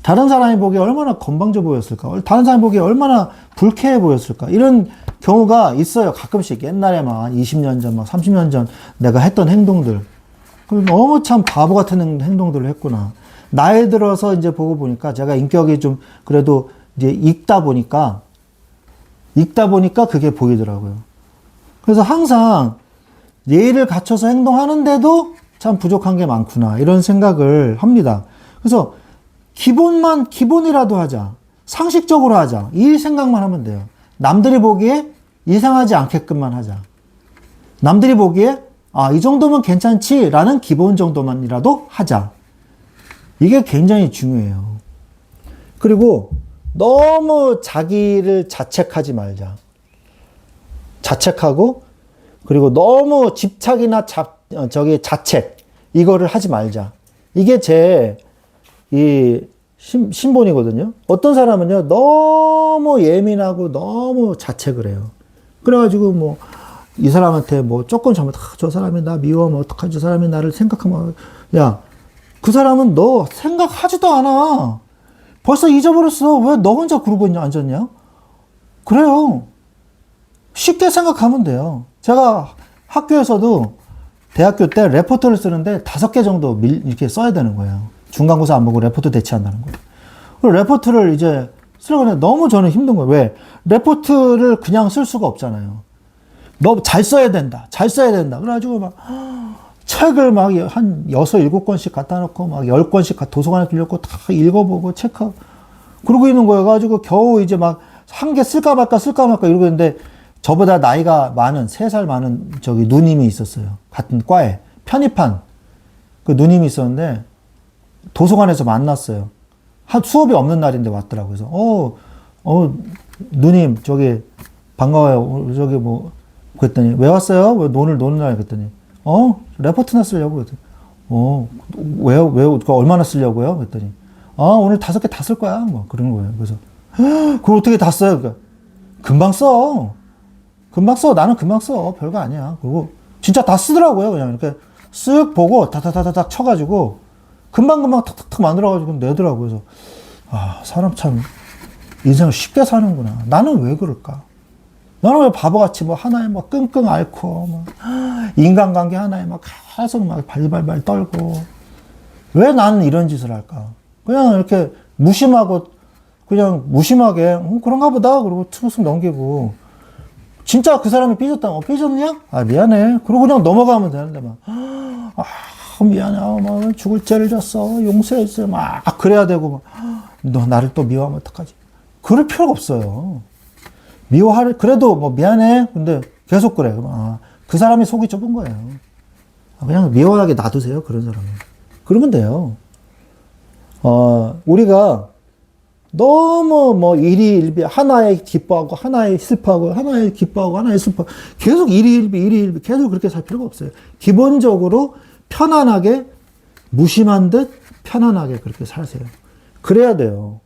다른 사람이 보기에 얼마나 건방져 보였을까? 다른 사람이 보기에 얼마나 불쾌해 보였을까? 이런 경우가 있어요. 가끔씩 옛날에 막 20년 전, 막 30년 전 내가 했던 행동들. 너무 참 바보 같은 행동들을 했구나. 나이 들어서 이제 보고 보니까 제가 인격이 좀 그래도 이제 읽다 보니까 그게 보이더라고요. 그래서 항상 예의를 갖춰서 행동하는데도 참 부족한 게 많구나. 이런 생각을 합니다. 그래서 기본이라도 하자. 상식적으로 하자. 이 생각만 하면 돼요. 남들이 보기에 이상하지 않게끔만 하자. 남들이 보기에 이 정도면 괜찮지 라는 기본 정도만이라도 하자. 이게 굉장히 중요해요. 그리고 너무 자기를 자책하지 말자. 자책하고 그리고 너무 집착이나 자책 이거를 하지 말자. 이게 제 신본이거든요. 어떤 사람은요 너무 예민하고 너무 자책을 해요. 그래가지고 이 사람한테 조금 잘못, 저 사람이 나 미워하면 어떡하지? 저 사람이 나를 생각하면, 야, 그 사람은 너 생각하지도 않아. 벌써 잊어버렸어. 왜 너 혼자 그러고 앉았냐? 그래요. 쉽게 생각하면 돼요. 제가 학교에서도 대학교 때 레포트를 쓰는데 5개 정도 이렇게 써야 되는 거예요. 중간고사 안 보고 레포트 대체한다는 거예요. 그리고 레포트를 이제 쓰려고 하는데 너무 저는 힘든 거예요. 왜? 레포트를 그냥 쓸 수가 없잖아요. 너 잘 써야 된다. 잘 써야 된다. 그래가지고 막 책을 막 한 6, 7권씩 갖다 놓고 막 10권씩 도서관에 빌려고 다 읽어보고 체크하고 그러고 있는 거여 가지고 겨우 이제 막 한 개 쓸까 말까 이러고 있는데 저보다 나이가 많은 3살 많은 누님이 있었어요. 같은 과에 편입한 그 누님이 있었는데 도서관에서 만났어요. 수업이 없는 날인데 왔더라고요. 그래서 누님 반가워요. 그랬더니 왜 왔어요? 왜 오늘 노는 날? 그랬더니 레포트나 쓰려고. 그랬더니 왜요? 얼마나 쓰려고요? 그랬더니 오늘 5개 다 쓸 거야. 그러는 거예요. 그래서 그걸 어떻게 다 써요? 그러니까 금방 써. 나는 금방 써. 별거 아니야. 그리고 진짜 다 쓰더라고요. 그냥 이렇게 쓱 보고 다다다닥 쳐가지고 금방 탁탁탁 만들어가지고 내더라고요. 그래서 사람 참 인생을 쉽게 사는구나. 나는 왜 그럴까? 나는 왜 바보같이 하나에 끙끙 앓고 인간관계 하나에 계속 발발발 떨고 왜 나는 이런 짓을 할까? 그냥 이렇게 무심하게 그런가 보다 그러고 툭툭 넘기고 진짜 그 사람이 삐졌다. 삐졌냐? 미안해. 그러고 그냥 넘어가면 되는데 미안해. 죽을 죄를 졌어. 용서해주세요. 그래야 되고 너 나를 또 미워하면 어떡하지? 그럴 필요가 없어요. 그래도 미안해. 근데 계속 그래. 그 사람이 속이 좁은 거예요. 그냥 미워하게 놔두세요. 그런 사람은. 그러면 돼요. 우리가 너무 일희일비 하나에 기뻐하고 하나에 슬퍼하고 하나에 기뻐하고 하나에 슬퍼하고 계속 일희일비 계속 그렇게 살 필요가 없어요. 기본적으로 편안하게 무심한 듯 편안하게 그렇게 사세요. 그래야 돼요.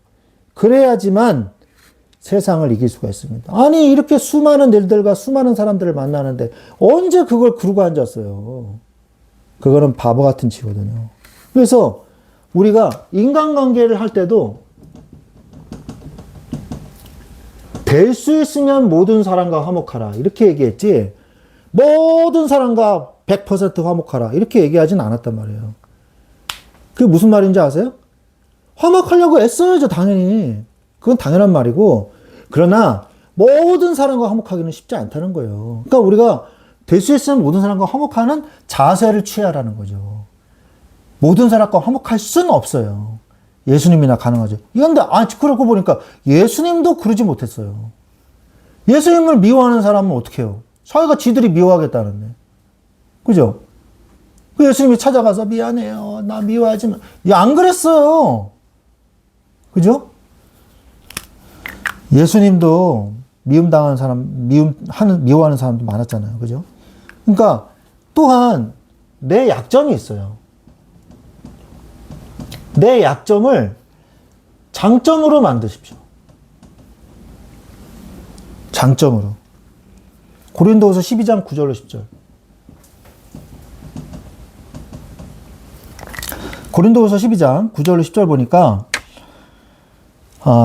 그래야지만 세상을 이길 수가 있습니다. 아니 이렇게 수많은 일들과 수많은 사람들을 만나는데 언제 그걸 그러고 앉았어요. 그거는 바보 같은 짓거든요. 그래서 우리가 인간관계를 할 때도 될 수 있으면 모든 사람과 화목하라 이렇게 얘기했지 모든 사람과 100% 화목하라 이렇게 얘기하진 않았단 말이에요. 그게 무슨 말인지 아세요? 화목하려고 애써야죠. 당연히. 그건 당연한 말이고 그러나 모든 사람과 화목하기는 쉽지 않다는 거예요. 그러니까 우리가 될 수 있으면 모든 사람과 화목하는 자세를 취하라는 거죠. 모든 사람과 화목할 수는 없어요. 예수님이나 가능하죠. 그런데 그러고 보니까 예수님도 그러지 못했어요. 예수님을 미워하는 사람은 어떻게 해요? 사회가 지들이 미워하겠다는데. 그죠? 그 예수님이 찾아가서 미안해요. 나 미워하지 마. 안 그랬어요. 그죠? 예수님도 미움당하는 사람, 미워하는 사람도 많았잖아요. 그죠? 그러니까 또한 내 약점이 있어요. 내 약점을 장점으로 만드십시오. 장점으로. 고린도후서 12장 9절로 10절. 고린도후서 12장 9절로 10절 보니까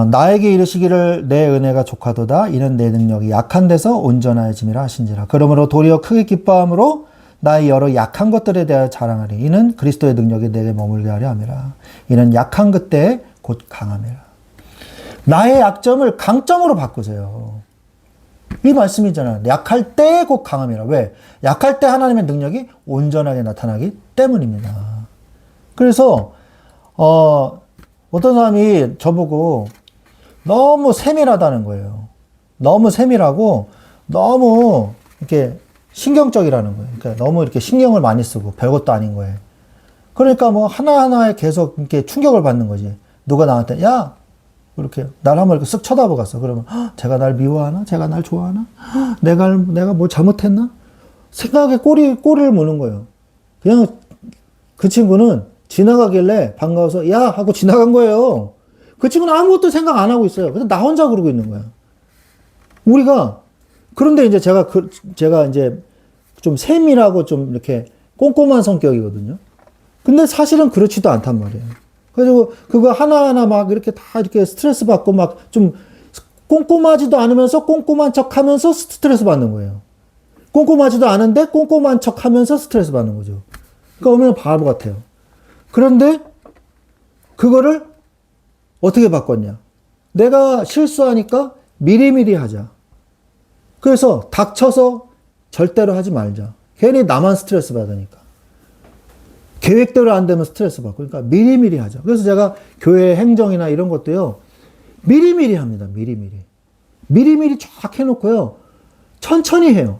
나에게 이르시기를 내 은혜가 족하도다. 이는 내 능력이 약한 데서 온전하여짐이라 하신지라. 그러므로 도리어 크게 기뻐함으로 나의 여러 약한 것들에 대하여 자랑하리. 이는 그리스도의 능력이 내게 머물게 하려 함이라. 이는 약한 그때에 곧 강함이라. 나의 약점을 강점으로 바꾸세요. 이 말씀이잖아요. 약할 때 곧 강함이라. 왜? 약할 때 하나님의 능력이 온전하게 나타나기 때문입니다. 그래서 어떤 사람이 저보고 너무 세밀하다는 거예요. 너무 세밀하고 너무 이렇게 신경적이라는 거예요. 그러니까 너무 이렇게 신경을 많이 쓰고 별것도 아닌 거예요. 그러니까 뭐 하나하나에 계속 이렇게 충격을 받는 거지. 누가 나한테 야 이렇게 날 한번 이렇게 쓱 쳐다보고 갔어. 그러면 제가 날 미워하나? 제가 날 좋아하나? 내가 뭐 잘못했나? 생각에 꼬리를 무는 거예요. 그냥 그 친구는 지나가길래 반가워서 야 하고 지나간 거예요. 그 친구는 아무것도 생각 안 하고 있어요. 그래서 나 혼자 그러고 있는 거야. 우리가 그런데 이제 제가 이제 좀 세밀하고 좀 이렇게 꼼꼼한 성격이거든요. 근데 사실은 그렇지도 않단 말이에요. 그래서 그거 하나하나 막 이렇게 다 이렇게 스트레스 받고 막 좀 꼼꼼하지도 않으면서 꼼꼼한 척 하면서 스트레스 받는 거예요. 꼼꼼하지도 않은데 꼼꼼한 척 하면서 스트레스 받는 거죠. 그러니까 오면 바보 같아요. 그런데 그거를 어떻게 바꿨냐? 내가 실수하니까 미리미리 하자. 그래서 닥쳐서 절대로 하지 말자. 괜히 나만 스트레스 받으니까. 계획대로 안 되면 스트레스 받고. 그러니까 미리미리 하자. 그래서 제가 교회 행정이나 이런 것도요. 미리미리 합니다. 미리미리. 미리미리 쫙 해놓고요. 천천히 해요.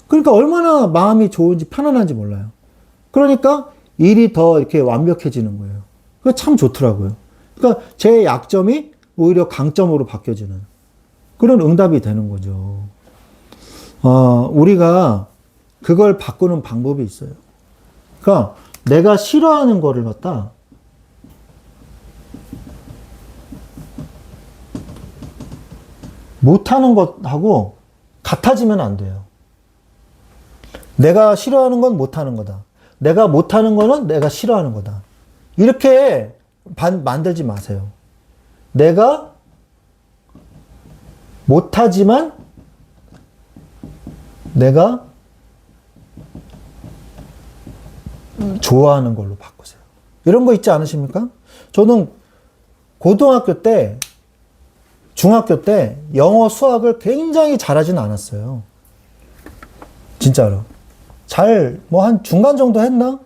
그러니까 얼마나 마음이 좋은지 편안한지 몰라요. 그러니까 일이 더 이렇게 완벽해지는 거예요. 그거 참 좋더라고요. 그러니까 제 약점이 오히려 강점으로 바뀌어지는 그런 응답이 되는 거죠. 우리가 그걸 바꾸는 방법이 있어요. 그러니까 내가 싫어하는 거를 갖다 못하는 것하고 같아지면 안 돼요. 내가 싫어하는 건 못하는 거다. 내가 못하는 거는 내가 싫어하는 거다. 이렇게 만들지 마세요. 내가 못하지만 내가 좋아하는 걸로 바꾸세요. 이런 거 있지 않으십니까? 저는 고등학교 때, 중학교 때 영어 수학을 굉장히 잘하진 않았어요. 진짜로. 뭐 한 중간 정도 했나?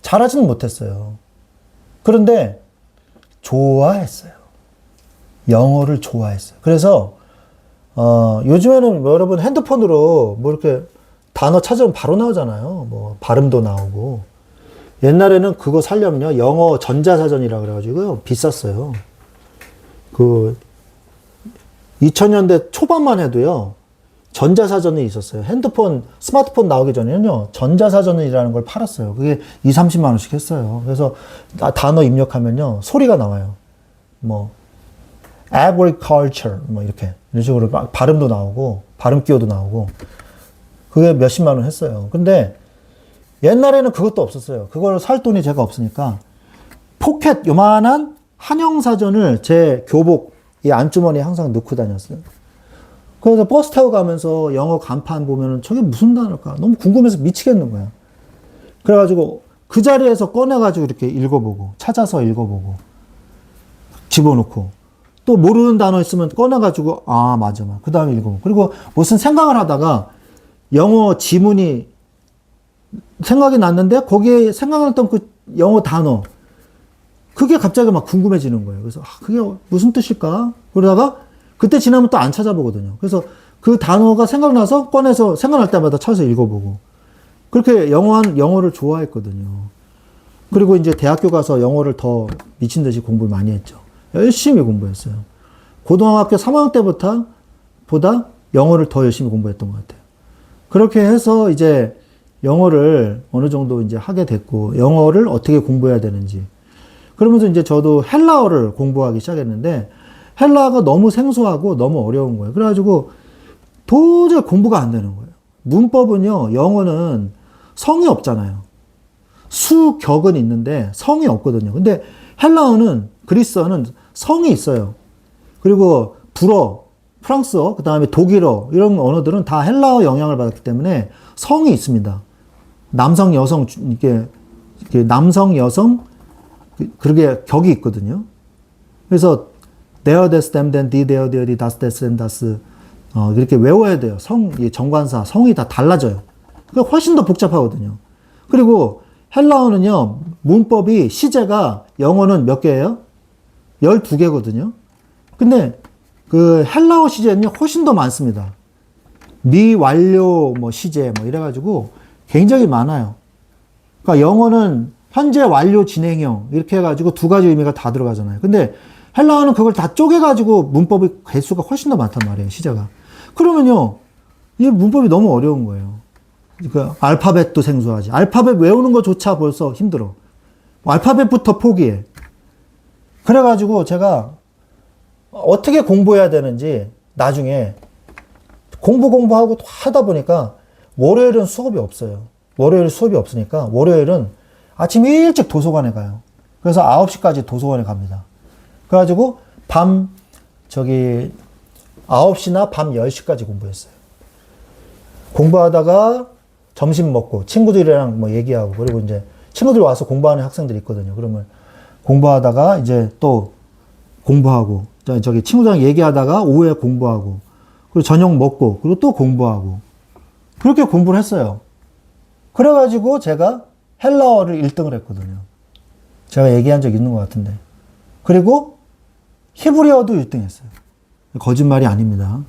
잘하지는 못했어요. 그런데 좋아했어요. 영어를 좋아했어요. 그래서 요즘에는 뭐 여러분 핸드폰으로 뭐 이렇게 단어 찾으면 바로 나오잖아요. 뭐 발음도 나오고. 옛날에는 그거 살려면요. 영어 전자사전이라 그래가지고요. 비쌌어요. 2000년대 초반만 해도요. 전자사전이 있었어요. 스마트폰 나오기 전에는요. 전자사전이라는 걸 팔았어요. 그게 20-30만 원씩 했어요. 그래서 단어 입력하면요. 소리가 나와요. 뭐 agriculture 뭐 이런 식으로 발음도 나오고 발음 기호도 나오고 그게 몇십만 원 했어요. 근데 옛날에는 그것도 없었어요. 그걸 살 돈이 제가 없으니까 포켓 요만한 한영사전을 제 교복 이 안주머니에 항상 넣고 다녔어요. 그래서 버스 타고 가면서 영어 간판 보면은 저게 무슨 단어일까? 너무 궁금해서 미치겠는 거야. 그래가지고 그 자리에서 꺼내가지고 이렇게 읽어보고 찾아서 읽어보고 집어넣고 또 모르는 단어 있으면 꺼내가지고 맞아. 그 다음에 읽어보고 그리고 무슨 생각을 하다가 영어 지문이 생각이 났는데 거기에 생각났던 그 영어 단어 그게 갑자기 막 궁금해지는 거예요. 그래서 그게 무슨 뜻일까? 그러다가 그때 지나면 또 안 찾아보거든요. 그래서 그 단어가 생각나서 꺼내서 생각날 때마다 찾아서 읽어보고 그렇게 영어를 좋아했거든요. 그리고 이제 대학교 가서 영어를 더 미친 듯이 공부를 많이 했죠. 열심히 공부했어요. 고등학교 3학년 때부터 보다 영어를 더 열심히 공부했던 것 같아요. 그렇게 해서 이제 영어를 어느 정도 이제 하게 됐고, 영어를 어떻게 공부해야 되는지. 그러면서 이제 저도 헬라어를 공부하기 시작했는데, 헬라어가 너무 생소하고 너무 어려운 거예요. 그래가지고 도저히 공부가 안 되는 거예요. 문법은요, 영어는 성이 없잖아요. 수격은 있는데 성이 없거든요. 근데 헬라어는, 그리스어는 성이 있어요. 그리고 불어, 프랑스어, 그 다음에 독일어, 이런 언어들은 다 헬라어 영향을 받았기 때문에 성이 있습니다. 남성, 여성, 이렇게 남성, 여성, 그렇게 격이 있거든요. 그래서 there, des, them, then, die, there, die, das, des, then, das, 이렇게 외워야 돼요. 정관사, 성이 다 달라져요. 그러니까 훨씬 더 복잡하거든요. 그리고 헬라어는요, 문법이, 시제가 영어는 몇 개예요? 12개거든요. 근데 그 헬라어 시제는요, 훨씬 더 많습니다. 미완료 뭐 시제 뭐 이래가지고 굉장히 많아요. 그러니까 영어는 현재 완료 진행형 이렇게 해가지고 두 가지 의미가 다 들어가잖아요. 근데 헬라어는 그걸 다 쪼개가지고 문법의 개수가 훨씬 더 많단 말이에요, 시제가. 그러면요, 이 문법이 너무 어려운 거예요. 그러니까 알파벳도 생소하지. 알파벳 외우는 것조차 벌써 힘들어. 알파벳부터 포기해. 그래가지고 제가 어떻게 공부해야 되는지 나중에 공부하고 하다 보니까 월요일은 수업이 없어요. 월요일 수업이 없으니까 월요일은 아침 일찍 도서관에 가요. 그래서 9시까지 도서관에 갑니다. 그래가지고 밤 9시나 밤 10시까지 공부했어요. 공부하다가 점심 먹고 친구들이랑 뭐 얘기하고, 그리고 이제 친구들 와서 공부하는 학생들이 있거든요. 그러면 공부하다가 이제 또 공부하고, 친구들이랑 얘기하다가 오후에 공부하고, 그리고 저녁 먹고, 그리고 또 공부하고, 그렇게 공부를 했어요. 그래가지고 제가 헬라어를 1등을 했거든요. 제가 얘기한 적 있는 것 같은데. 그리고 히브리어도 1등 했어요. 거짓말이 아닙니다.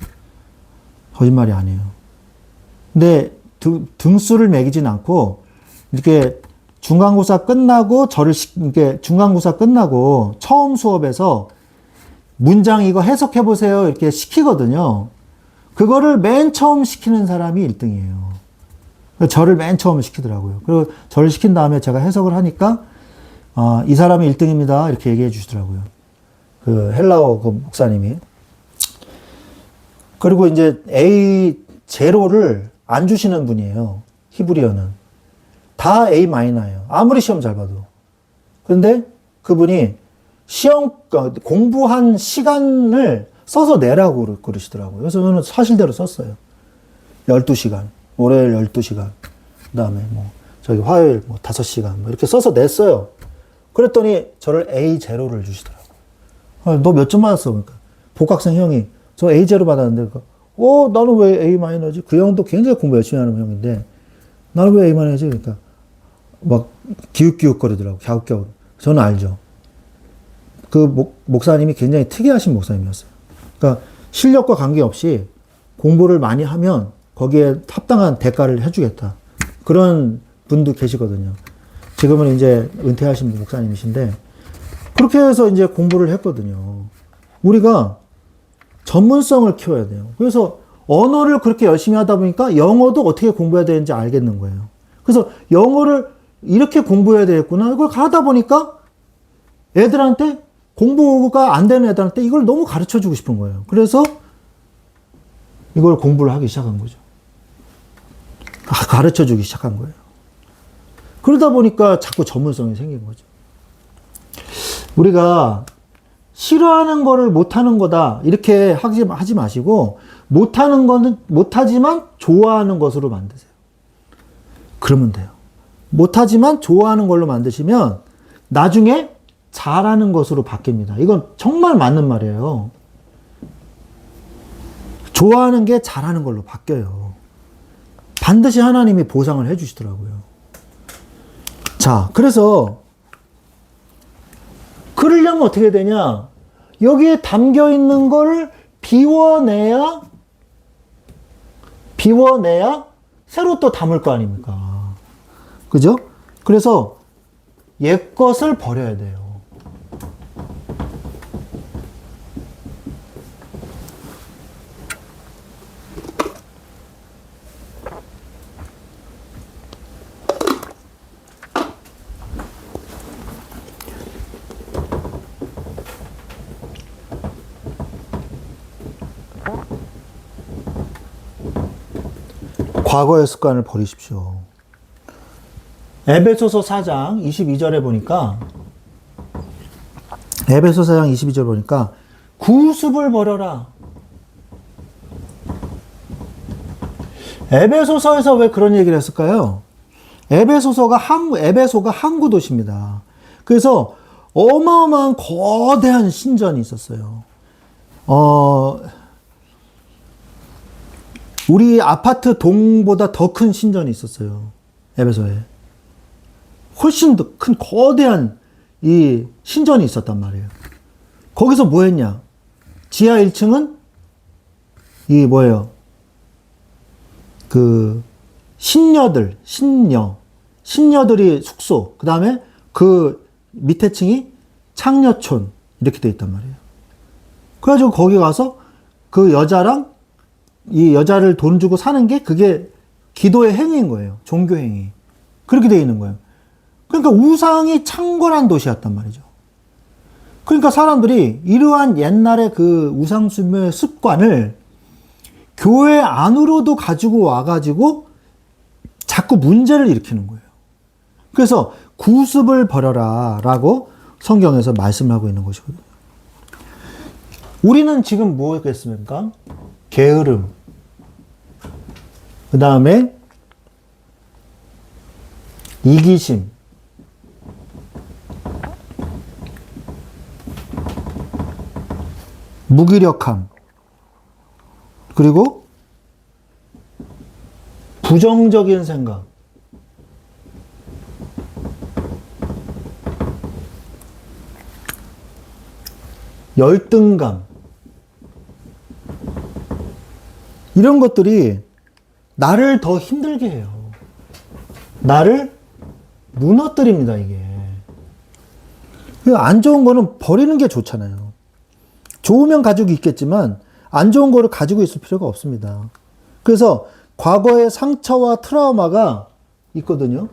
거짓말이 아니에요. 근데 등수를 매기진 않고, 이렇게 중간고사 끝나고 중간고사 끝나고 처음 수업에서 문장 이거 해석해 보세요 이렇게 시키거든요. 그거를 맨 처음 시키는 사람이 1등이에요. 저를 맨 처음 시키더라고요. 그리고 저를 시킨 다음에 제가 해석을 하니까 이 사람이 1등입니다 이렇게 얘기해 주시더라고요. 그 헬라어 그 목사님이. 그리고 이제 A0를 안 주시는 분이에요. 히브리어는. 다 A-예요. 아무리 시험 잘 봐도. 그런데 그분이 공부한 시간을 써서 내라고 그러시더라고요. 그래서 저는 사실대로 썼어요. 12시간. 월요일 12시간. 그 다음에 화요일 5시간. 이렇게 써서 냈어요. 그랬더니 저를 A0를 주시더라고요. 너 몇 점 받았어? 그러니까. 복학생 형이 저 A0 받았는데, 나는 왜 A-지? 그 형도 굉장히 공부 열심히 하는 형인데, 나는 왜 A-지? 그러니까, 막, 기웃기웃거리더라고, 갸웃갸웃. 저는 알죠. 그 목사님이 굉장히 특이하신 목사님이었어요. 그러니까, 실력과 관계없이 공부를 많이 하면 거기에 합당한 대가를 해주겠다. 그런 분도 계시거든요. 지금은 이제 은퇴하신 목사님이신데, 그렇게 해서 이제 공부를 했거든요. 우리가 전문성을 키워야 돼요. 그래서 언어를 그렇게 열심히 하다 보니까 영어도 어떻게 공부해야 되는지 알겠는 거예요. 그래서 영어를 이렇게 공부해야 되겠구나. 이걸 하다 보니까 애들한테, 공부가 안 되는 애들한테 이걸 너무 가르쳐 주고 싶은 거예요. 그래서 이걸 공부를 하기 시작한 거죠. 가르쳐 주기 시작한 거예요. 그러다 보니까 자꾸 전문성이 생긴 거죠. 우리가 싫어하는 거를 못하는 거다 이렇게 하지 마시고, 못하는 거는 못하지만 좋아하는 것으로 만드세요. 그러면 돼요. 못하지만 좋아하는 걸로 만드시면 나중에 잘하는 것으로 바뀝니다. 이건 정말 맞는 말이에요. 좋아하는 게 잘하는 걸로 바뀌어요. 반드시 하나님이 보상을 해 주시더라고요. 자, 그래서 그러려면 어떻게 되냐? 여기에 담겨 있는 걸 비워내야 새로 또 담을 거 아닙니까? 그죠? 그래서 옛 것을 버려야 돼요. 과거의 습관을 버리십시오. 에베소서 4장 22절에 보니까 에베소서 4장 22절 보니까 구습을 버려라. 에베소서에서 왜 그런 얘기를 했을까요? 에베소가 항구 도시입니다. 그래서 어마어마한 거대한 신전이 있었어요. 우리 아파트 동보다 더 큰 신전이 있었어요. 에베소에. 훨씬 더 큰 거대한 이 신전이 있었단 말이에요. 거기서 뭐 했냐? 지하 1층은 이 뭐예요? 그 신녀들이 숙소, 그 다음에 그 밑에 층이 창녀촌 이렇게 돼 있단 말이에요. 그래가지고 거기 가서 그 여자랑 이 여자를 돈 주고 사는 게 그게 기도의 행위인 거예요. 종교 행위. 그렇게 돼 있는 거예요. 그러니까 우상이 창궐한 도시였단 말이죠. 그러니까 사람들이 이러한 옛날의 그 우상숭배의 습관을 교회 안으로도 가지고 와가지고 자꾸 문제를 일으키는 거예요. 그래서 구습을 버려라 라고 성경에서 말씀하고 있는 것이거든요. 우리는 지금 뭐겠습니까? 게으름, 그 다음에 이기심, 무기력함, 그리고 부정적인 생각, 열등감, 이런 것들이 나를 더 힘들게 해요. 나를 무너뜨립니다, 이게. 안 좋은 거는 버리는 게 좋잖아요. 좋으면 가지고 있겠지만 안 좋은 거를 가지고 있을 필요가 없습니다. 그래서 과거의 상처와 트라우마가 있거든요.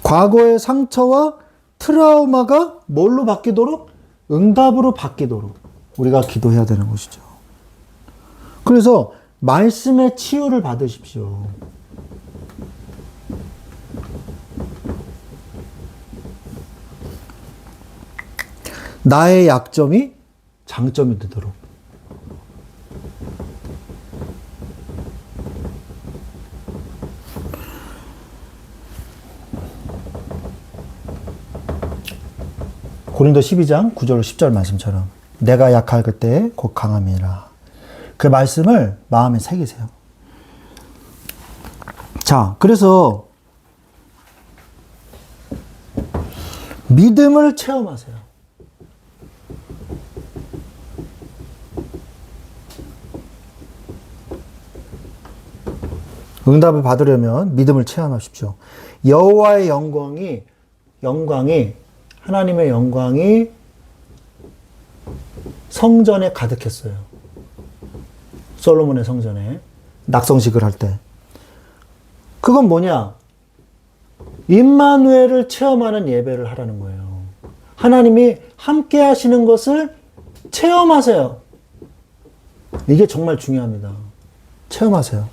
과거의 상처와 트라우마가 뭘로 바뀌도록? 응답으로 바뀌도록 우리가 기도해야 되는 것이죠. 그래서 말씀의 치유를 받으십시오. 나의 약점이 장점이 되도록. 고린도 12장 9절 10절 말씀처럼 내가 약할 그때 곧 강함이라. 그 말씀을 마음에 새기세요. 자, 그래서 믿음을 체험하세요. 응답을 받으려면 믿음을 체험하십시오. 여호와의 하나님의 영광이 성전에 가득했어요. 솔로몬의 성전에 낙성식을 할 때. 그건 뭐냐? 임마누엘을 체험하는 예배를 하라는 거예요. 하나님이 함께 하시는 것을 체험하세요. 이게 정말 중요합니다. 체험하세요.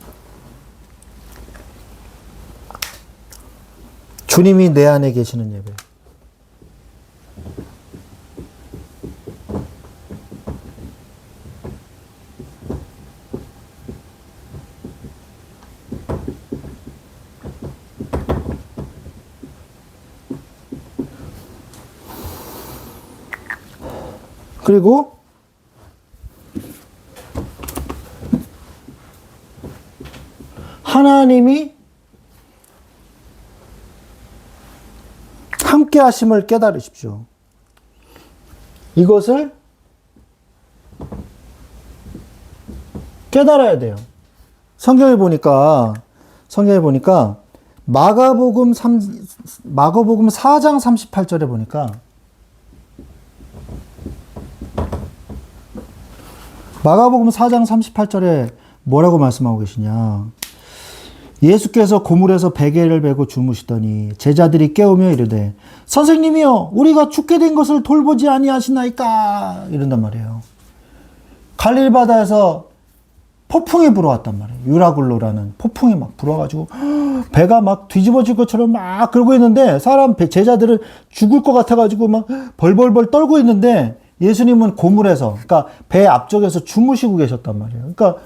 주님이 내 안에 계시는 예배. 그리고 하나님이 함께 하심을 깨달으십시오. 이것을 깨달아야 돼요. 성경에 보니까 마가복음 4장 38절에 보니까 마가복음 4장 38절에 뭐라고 말씀하고 계시냐. 예수께서 고물에서 베개를 베고 주무시더니 제자들이 깨우며 이르되 선생님이여 우리가 죽게 된 것을 돌보지 아니하시나이까 이런단 말이에요. 갈릴리 바다에서 폭풍이 불어왔단 말이에요. 유라굴로라는 폭풍이 막 불어가지고 배가 막 뒤집어질 것처럼 막 그러고 있는데 제자들은 죽을 것 같아가지고 막 벌벌벌 떨고 있는데 예수님은 고물에서 그러니까 배 앞쪽에서 주무시고 계셨단 말이에요. 그러니까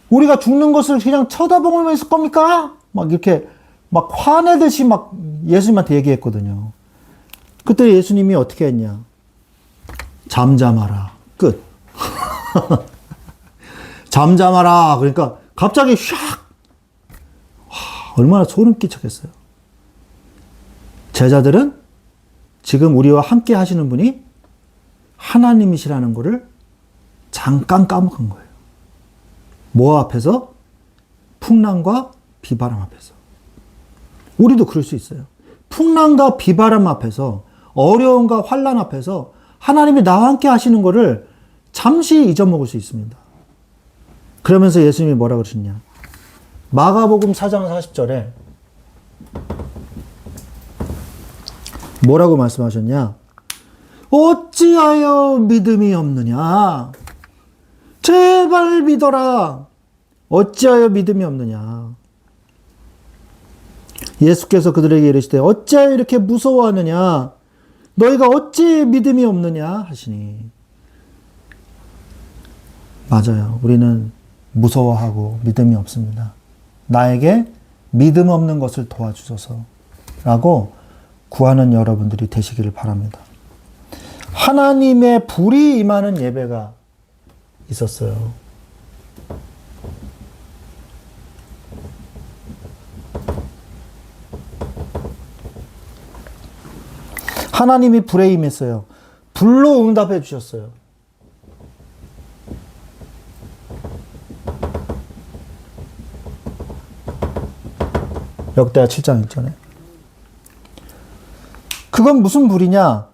우리가 죽는 것을 그냥 쳐다보고만 있을 겁니까? 막 이렇게 막 화내듯이 막 예수님한테 얘기했거든요. 그때 예수님이 어떻게 했냐? 잠잠하라. 끝. 잠잠하라. 그러니까 갑자기 샥! 얼마나 소름 끼쳤겠어요. 제자들은 지금 우리와 함께 하시는 분이 하나님이시라는 것을 잠깐 까먹은 거예요. 뭐 앞에서? 풍랑과 비바람 앞에서. 우리도 그럴 수 있어요. 풍랑과 비바람 앞에서, 어려움과 환난 앞에서 하나님이 나와 함께 하시는 것을 잠시 잊어먹을 수 있습니다. 그러면서 예수님이 뭐라 그러셨냐? 마가복음 4장 40절에 뭐라고 말씀하셨냐? 어찌하여 믿음이 없느냐? 제발 믿어라. 어찌하여 믿음이 없느냐? 예수께서 그들에게 이르시되 어찌하여 이렇게 무서워하느냐? 너희가 어찌 믿음이 없느냐? 하시니. 맞아요. 우리는 무서워하고 믿음이 없습니다. 나에게 믿음 없는 것을 도와주소서 라고 구하는 여러분들이 되시기를 바랍니다. 하나님의 불이 임하는 예배가 있었어요. 하나님이 불에 임했어요. 불로 응답해 주셨어요. 역대하 7장 1절에. 그건 무슨 불이냐?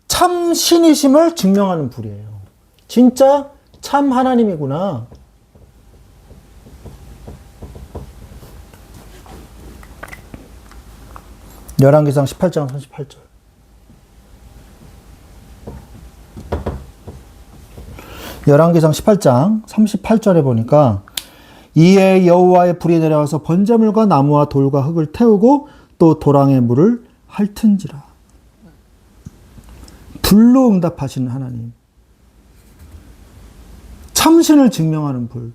참 신이심을 증명하는 불이에요. 진짜 참 하나님이구나. 열왕기상 18장 38절. 열왕기상 18장 38절에 보니까 이에 여호와의 불이 내려와서 번제물과 나무와 돌과 흙을 태우고 또 도랑의 물을 핥은지라. 불로 응답하시는 하나님. 참신을 증명하는 불.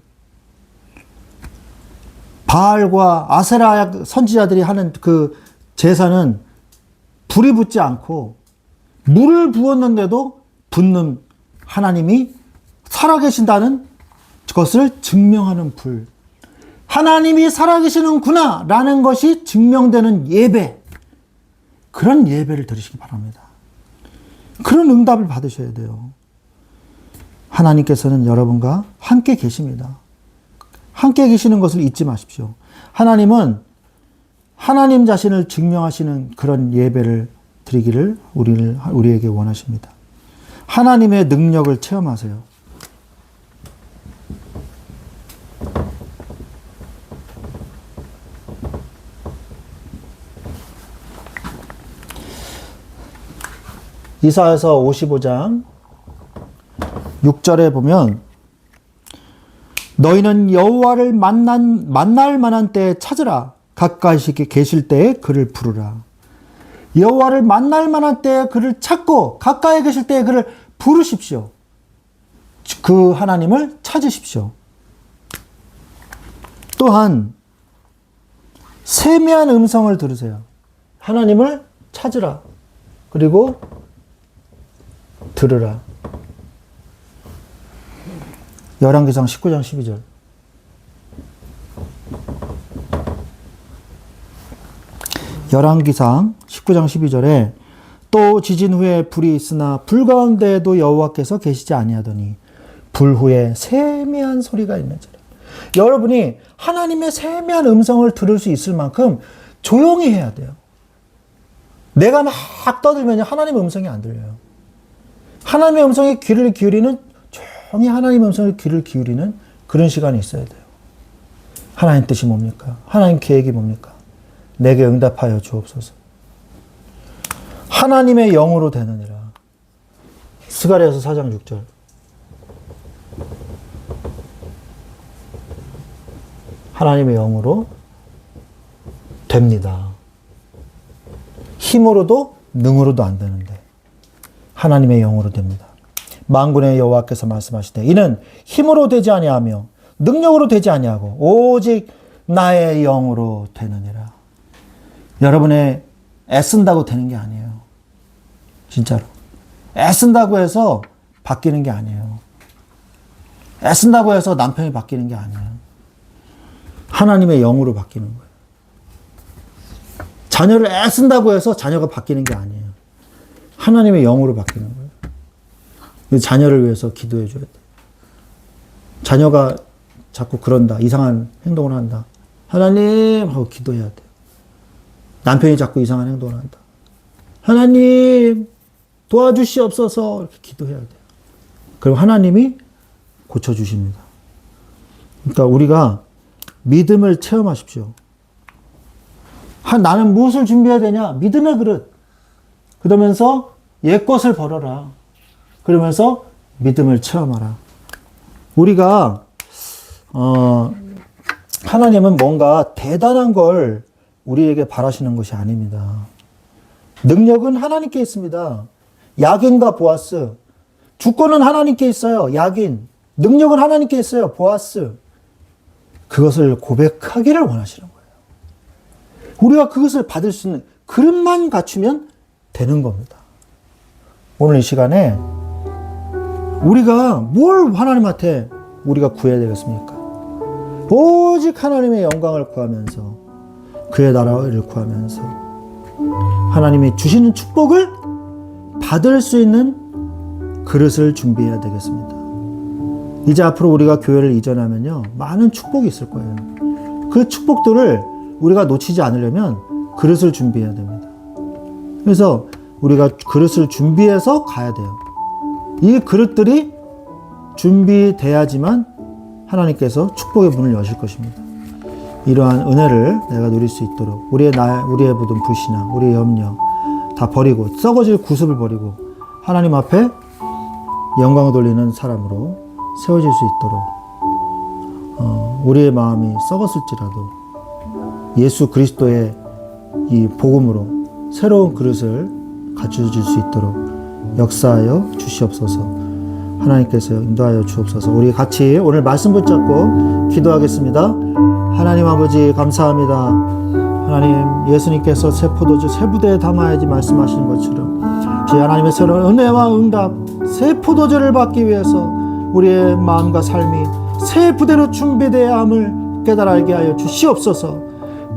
바알과 아세라 선지자들이 하는 그 제사는 불이 붙지 않고 물을 부었는데도 붙는 하나님이 살아계신다는 것을 증명하는 불. 하나님이 살아계시는구나 라는 것이 증명되는 예배. 그런 예배를 드리시기 바랍니다. 그런 응답을 받으셔야 돼요. 하나님께서는 여러분과 함께 계십니다. 함께 계시는 것을 잊지 마십시오. 하나님은 하나님 자신을 증명하시는 그런 예배를 드리기를 우리에게 원하십니다. 하나님의 능력을 체험하세요. 이사야서 55장 6절에 보면 너희는 여호와를 만날 만한 때에 찾으라. 가까이 계실 때에 그를 부르라. 여호와를 만날 만한 때에 그를 찾고 가까이 계실 때에 그를 부르십시오. 그 하나님을 찾으십시오. 또한 세미한 음성을 들으세요. 하나님을 찾으라. 그리고 들으라. 열왕기상 19장 12절. 열왕기상 19장 12절에 또 지진 후에 불이 있으나 불 가운데에도 여호와께서 계시지 아니하더니 불 후에 세미한 소리가 있는지라. 여러분이 하나님의 세미한 음성을 들을 수 있을 만큼 조용히 해야 돼요. 내가 막 떠들면 하나님의 음성이 안 들려요. 하나님의 음성에 귀를 기울이는, 조용히 하나님의 음성에 귀를 기울이는 그런 시간이 있어야 돼요. 하나님 뜻이 뭡니까? 하나님 계획이 뭡니까? 내게 응답하여 주옵소서. 하나님의 영으로 되느니라. 스가랴서 4장 6절. 하나님의 영으로 됩니다. 힘으로도 능으로도 안 되는데 하나님의 영으로 됩니다. 만군의 여호와께서 말씀하시되 이는 힘으로 되지 아니하며 능력으로 되지 아니하고 오직 나의 영으로 되느니라. 여러분의 애쓴다고 되는 게 아니에요. 진짜로. 애쓴다고 해서 바뀌는 게 아니에요. 애쓴다고 해서 남편이 바뀌는 게 아니에요. 하나님의 영으로 바뀌는 거예요. 자녀를 애쓴다고 해서 자녀가 바뀌는 게 아니에요. 하나님의 영으로 바뀌는 거예요. 자녀를 위해서 기도해 줘야 돼요. 자녀가 자꾸 그런다. 이상한 행동을 한다. 하나님 하고 기도해야 돼요. 남편이 자꾸 이상한 행동을 한다. 하나님 도와주시옵소서 이렇게 기도해야 돼요. 그럼 하나님이 고쳐주십니다. 그러니까 우리가 믿음을 체험하십시오. 나는 무엇을 준비해야 되냐? 믿음의 그릇. 그러면서 옛것을 버려라. 그러면서 믿음을 체험하라. 우리가 하나님은 뭔가 대단한 걸 우리에게 바라시는 것이 아닙니다. 능력은 하나님께 있습니다. 야긴과 보아스. 주권은 하나님께 있어요. 야긴. 능력은 하나님께 있어요. 보아스. 그것을 고백하기를 원하시는 거예요. 우리가 그것을 받을 수 있는 그릇만 갖추면 되는 겁니다. 오늘 이 시간에 우리가 뭘 하나님한테 우리가 구해야 되겠습니까? 오직 하나님의 영광을 구하면서 그의 나라를 구하면서 하나님이 주시는 축복을 받을 수 있는 그릇을 준비해야 되겠습니다. 이제 앞으로 우리가 교회를 이전하면요, 많은 축복이 있을 거예요. 그 축복들을 우리가 놓치지 않으려면 그릇을 준비해야 됩니다. 그래서 우리가 그릇을 준비해서 가야 돼요. 이 그릇들이 준비돼야지만 하나님께서 축복의 문을 여실 것입니다. 이러한 은혜를 내가 누릴 수 있도록 우리의 모든 불신앙, 우리의 염려 다 버리고 썩어질 구습을 버리고 하나님 앞에 영광을 돌리는 사람으로 세워질 수 있도록 우리의 마음이 썩었을지라도 예수 그리스도의 이 복음으로 새로운 그릇을 갖춰줄 수 있도록 역사하여 주시옵소서. 하나님께서 인도하여 주옵소서. 우리 같이 오늘 말씀 붙잡고 기도하겠습니다. 하나님 아버지 감사합니다. 하나님 예수님께서 새 포도주 새 부대에 담아야지 말씀하시는 것처럼 주의 하나님의 새로운 은혜와 응답 새 포도주를 받기 위해서 우리의 마음과 삶이 새 부대로 준비되어야 함을 깨달아 알게 하여 주시옵소서.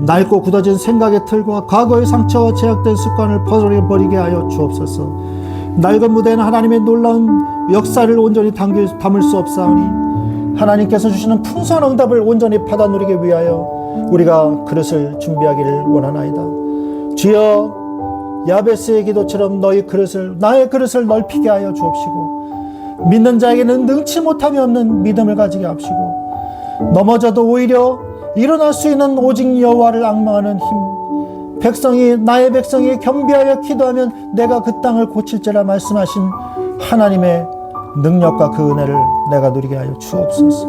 낡고 굳어진 생각의 틀과 과거의 상처와 제약된 습관을 버리게 하여 주옵소서. 낡은 무대에는 하나님의 놀라운 역사를 온전히 담을 수 없사오니 하나님께서 주시는 풍성한 응답을 온전히 받아 누리기 위하여 우리가 그릇을 준비하기를 원하나이다. 주여 야베스의 기도처럼 나의 그릇을 넓히게 하여 주옵시고 믿는 자에게는 능치 못함이 없는 믿음을 가지게 하시고 넘어져도 오히려 일어날 수 있는 오직 여호와를 앙망하는 힘 나의 백성이 겸비하여 기도하면 내가 그 땅을 고칠지라 말씀하신 하나님의 능력과 그 은혜를 내가 누리게 하여 주옵소서.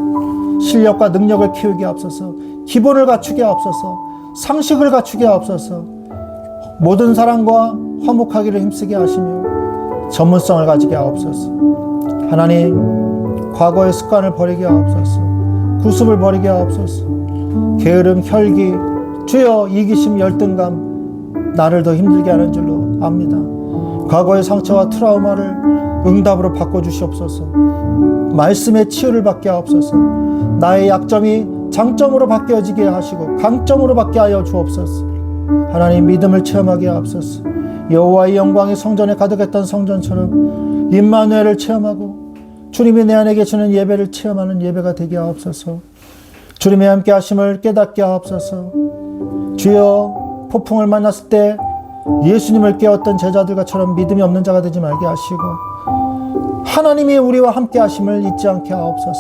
실력과 능력을 키우게 하옵소서. 기본을 갖추게 하옵소서. 상식을 갖추게 하옵소서. 모든 사람과 화목하기를 힘쓰게 하시며 전문성을 가지게 하옵소서. 하나님 과거의 습관을 버리게 하옵소서. 구습을 버리게 하옵소서. 게으름, 혈기, 주여 이기심, 열등감 나를 더 힘들게 하는 줄로 압니다. 과거의 상처와 트라우마를 응답으로 바꿔주시옵소서. 말씀의 치유를 받게 하옵소서. 나의 약점이 장점으로 바뀌어지게 하시고 강점으로 받게 하여 주옵소서. 하나님 믿음을 체험하게 하옵소서. 여호와의 영광이 성전에 가득했던 성전처럼 임마누엘을 체험하고 주님이 내 안에 계시는 예배를 체험하는 예배가 되게 하옵소서. 주님의 함께 하심을 깨닫게 하옵소서. 주여 폭풍을 만났을 때 예수님을 깨웠던 제자들과처럼 믿음이 없는 자가 되지 말게 하시고 하나님이 우리와 함께 하심을 잊지 않게 하옵소서.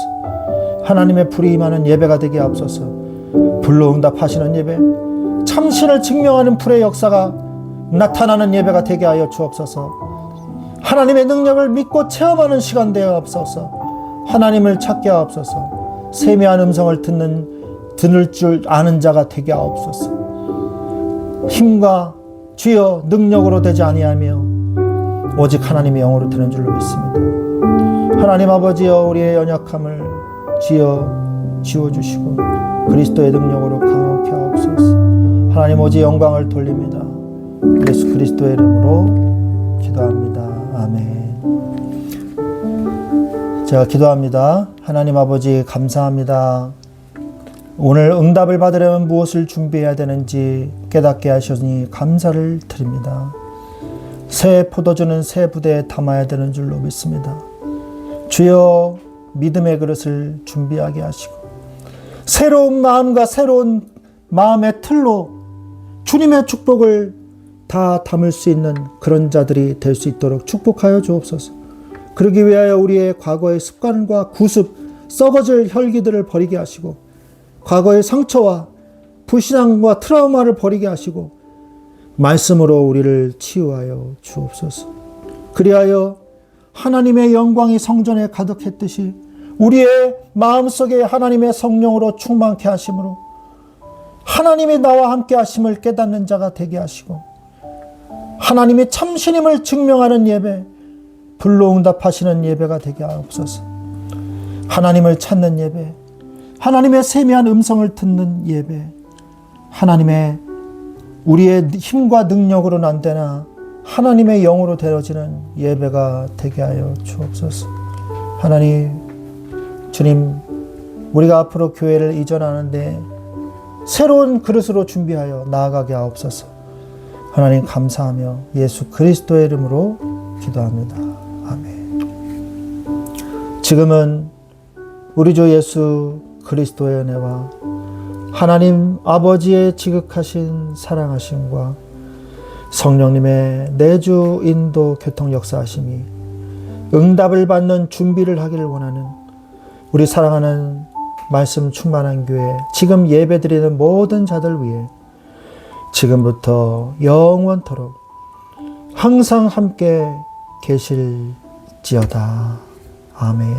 하나님의 불이 임하는 예배가 되게 하옵소서. 불로응답하시는 예배, 참신을 증명하는 불의 역사가 나타나는 예배가 되게 하여 주옵소서. 하나님의 능력을 믿고 체험하는 시간 되어 없어서 하나님을 찾게 하옵소서. 세미한 음성을 들을 줄 아는 자가 되게 하옵소서. 힘과 주여 능력으로 되지 아니하며 오직 하나님의 영으로 되는 줄로 믿습니다. 하나님 아버지여, 우리의 연약함을 지워주시고 그리스도의 능력으로 강하게 하옵소서. 하나님 오직 영광을 돌립니다. 예수 그리스도의 이름으로 기도합니다. 아멘. 제가 기도합니다. 하나님 아버지 감사합니다. 오늘 응답을 받으려면 무엇을 준비해야 되는지 깨닫게 하셨으니 감사를 드립니다. 새 포도주는 새 부대에 담아야 되는 줄로 믿습니다. 주여 믿음의 그릇을 준비하게 하시고 새로운 마음과 새로운 마음의 틀로 주님의 축복을 다 담을 수 있는 그런 자들이 될 수 있도록 축복하여 주옵소서. 그러기 위하여 우리의 과거의 습관과 구습, 썩어질 혈기들을 버리게 하시고 과거의 상처와 불신앙과 트라우마를 버리게 하시고 말씀으로 우리를 치유하여 주옵소서. 그리하여 하나님의 영광이 성전에 가득했듯이 우리의 마음속에 하나님의 성령으로 충만케 하심으로 하나님이 나와 함께 하심을 깨닫는 자가 되게 하시고 하나님이 참신임을 증명하는 예배, 불로응답하시는 예배가 되게 하옵소서. 하나님을 찾는 예배, 하나님의 세미한 음성을 듣는 예배, 하나님의 우리의 힘과 능력으로는 안 되나 하나님의 영으로 되어지는 예배가 되게 하여 주옵소서. 하나님, 주님, 우리가 앞으로 교회를 이전하는데 새로운 그릇으로 준비하여 나아가게 하옵소서. 하나님 감사하며 예수 그리스도의 이름으로 기도합니다. 아멘. 지금은 우리 주 예수 그리스도의 은혜와 하나님 아버지의 지극하신 사랑하심과 성령님의 내주 인도 교통 역사하심이 응답을 받는 준비를 하기를 원하는 우리 사랑하는 말씀 충만한 교회, 지금 예배드리는 모든 자들 위해 지금부터 영원토록 항상 함께 계실지어다. 아멘.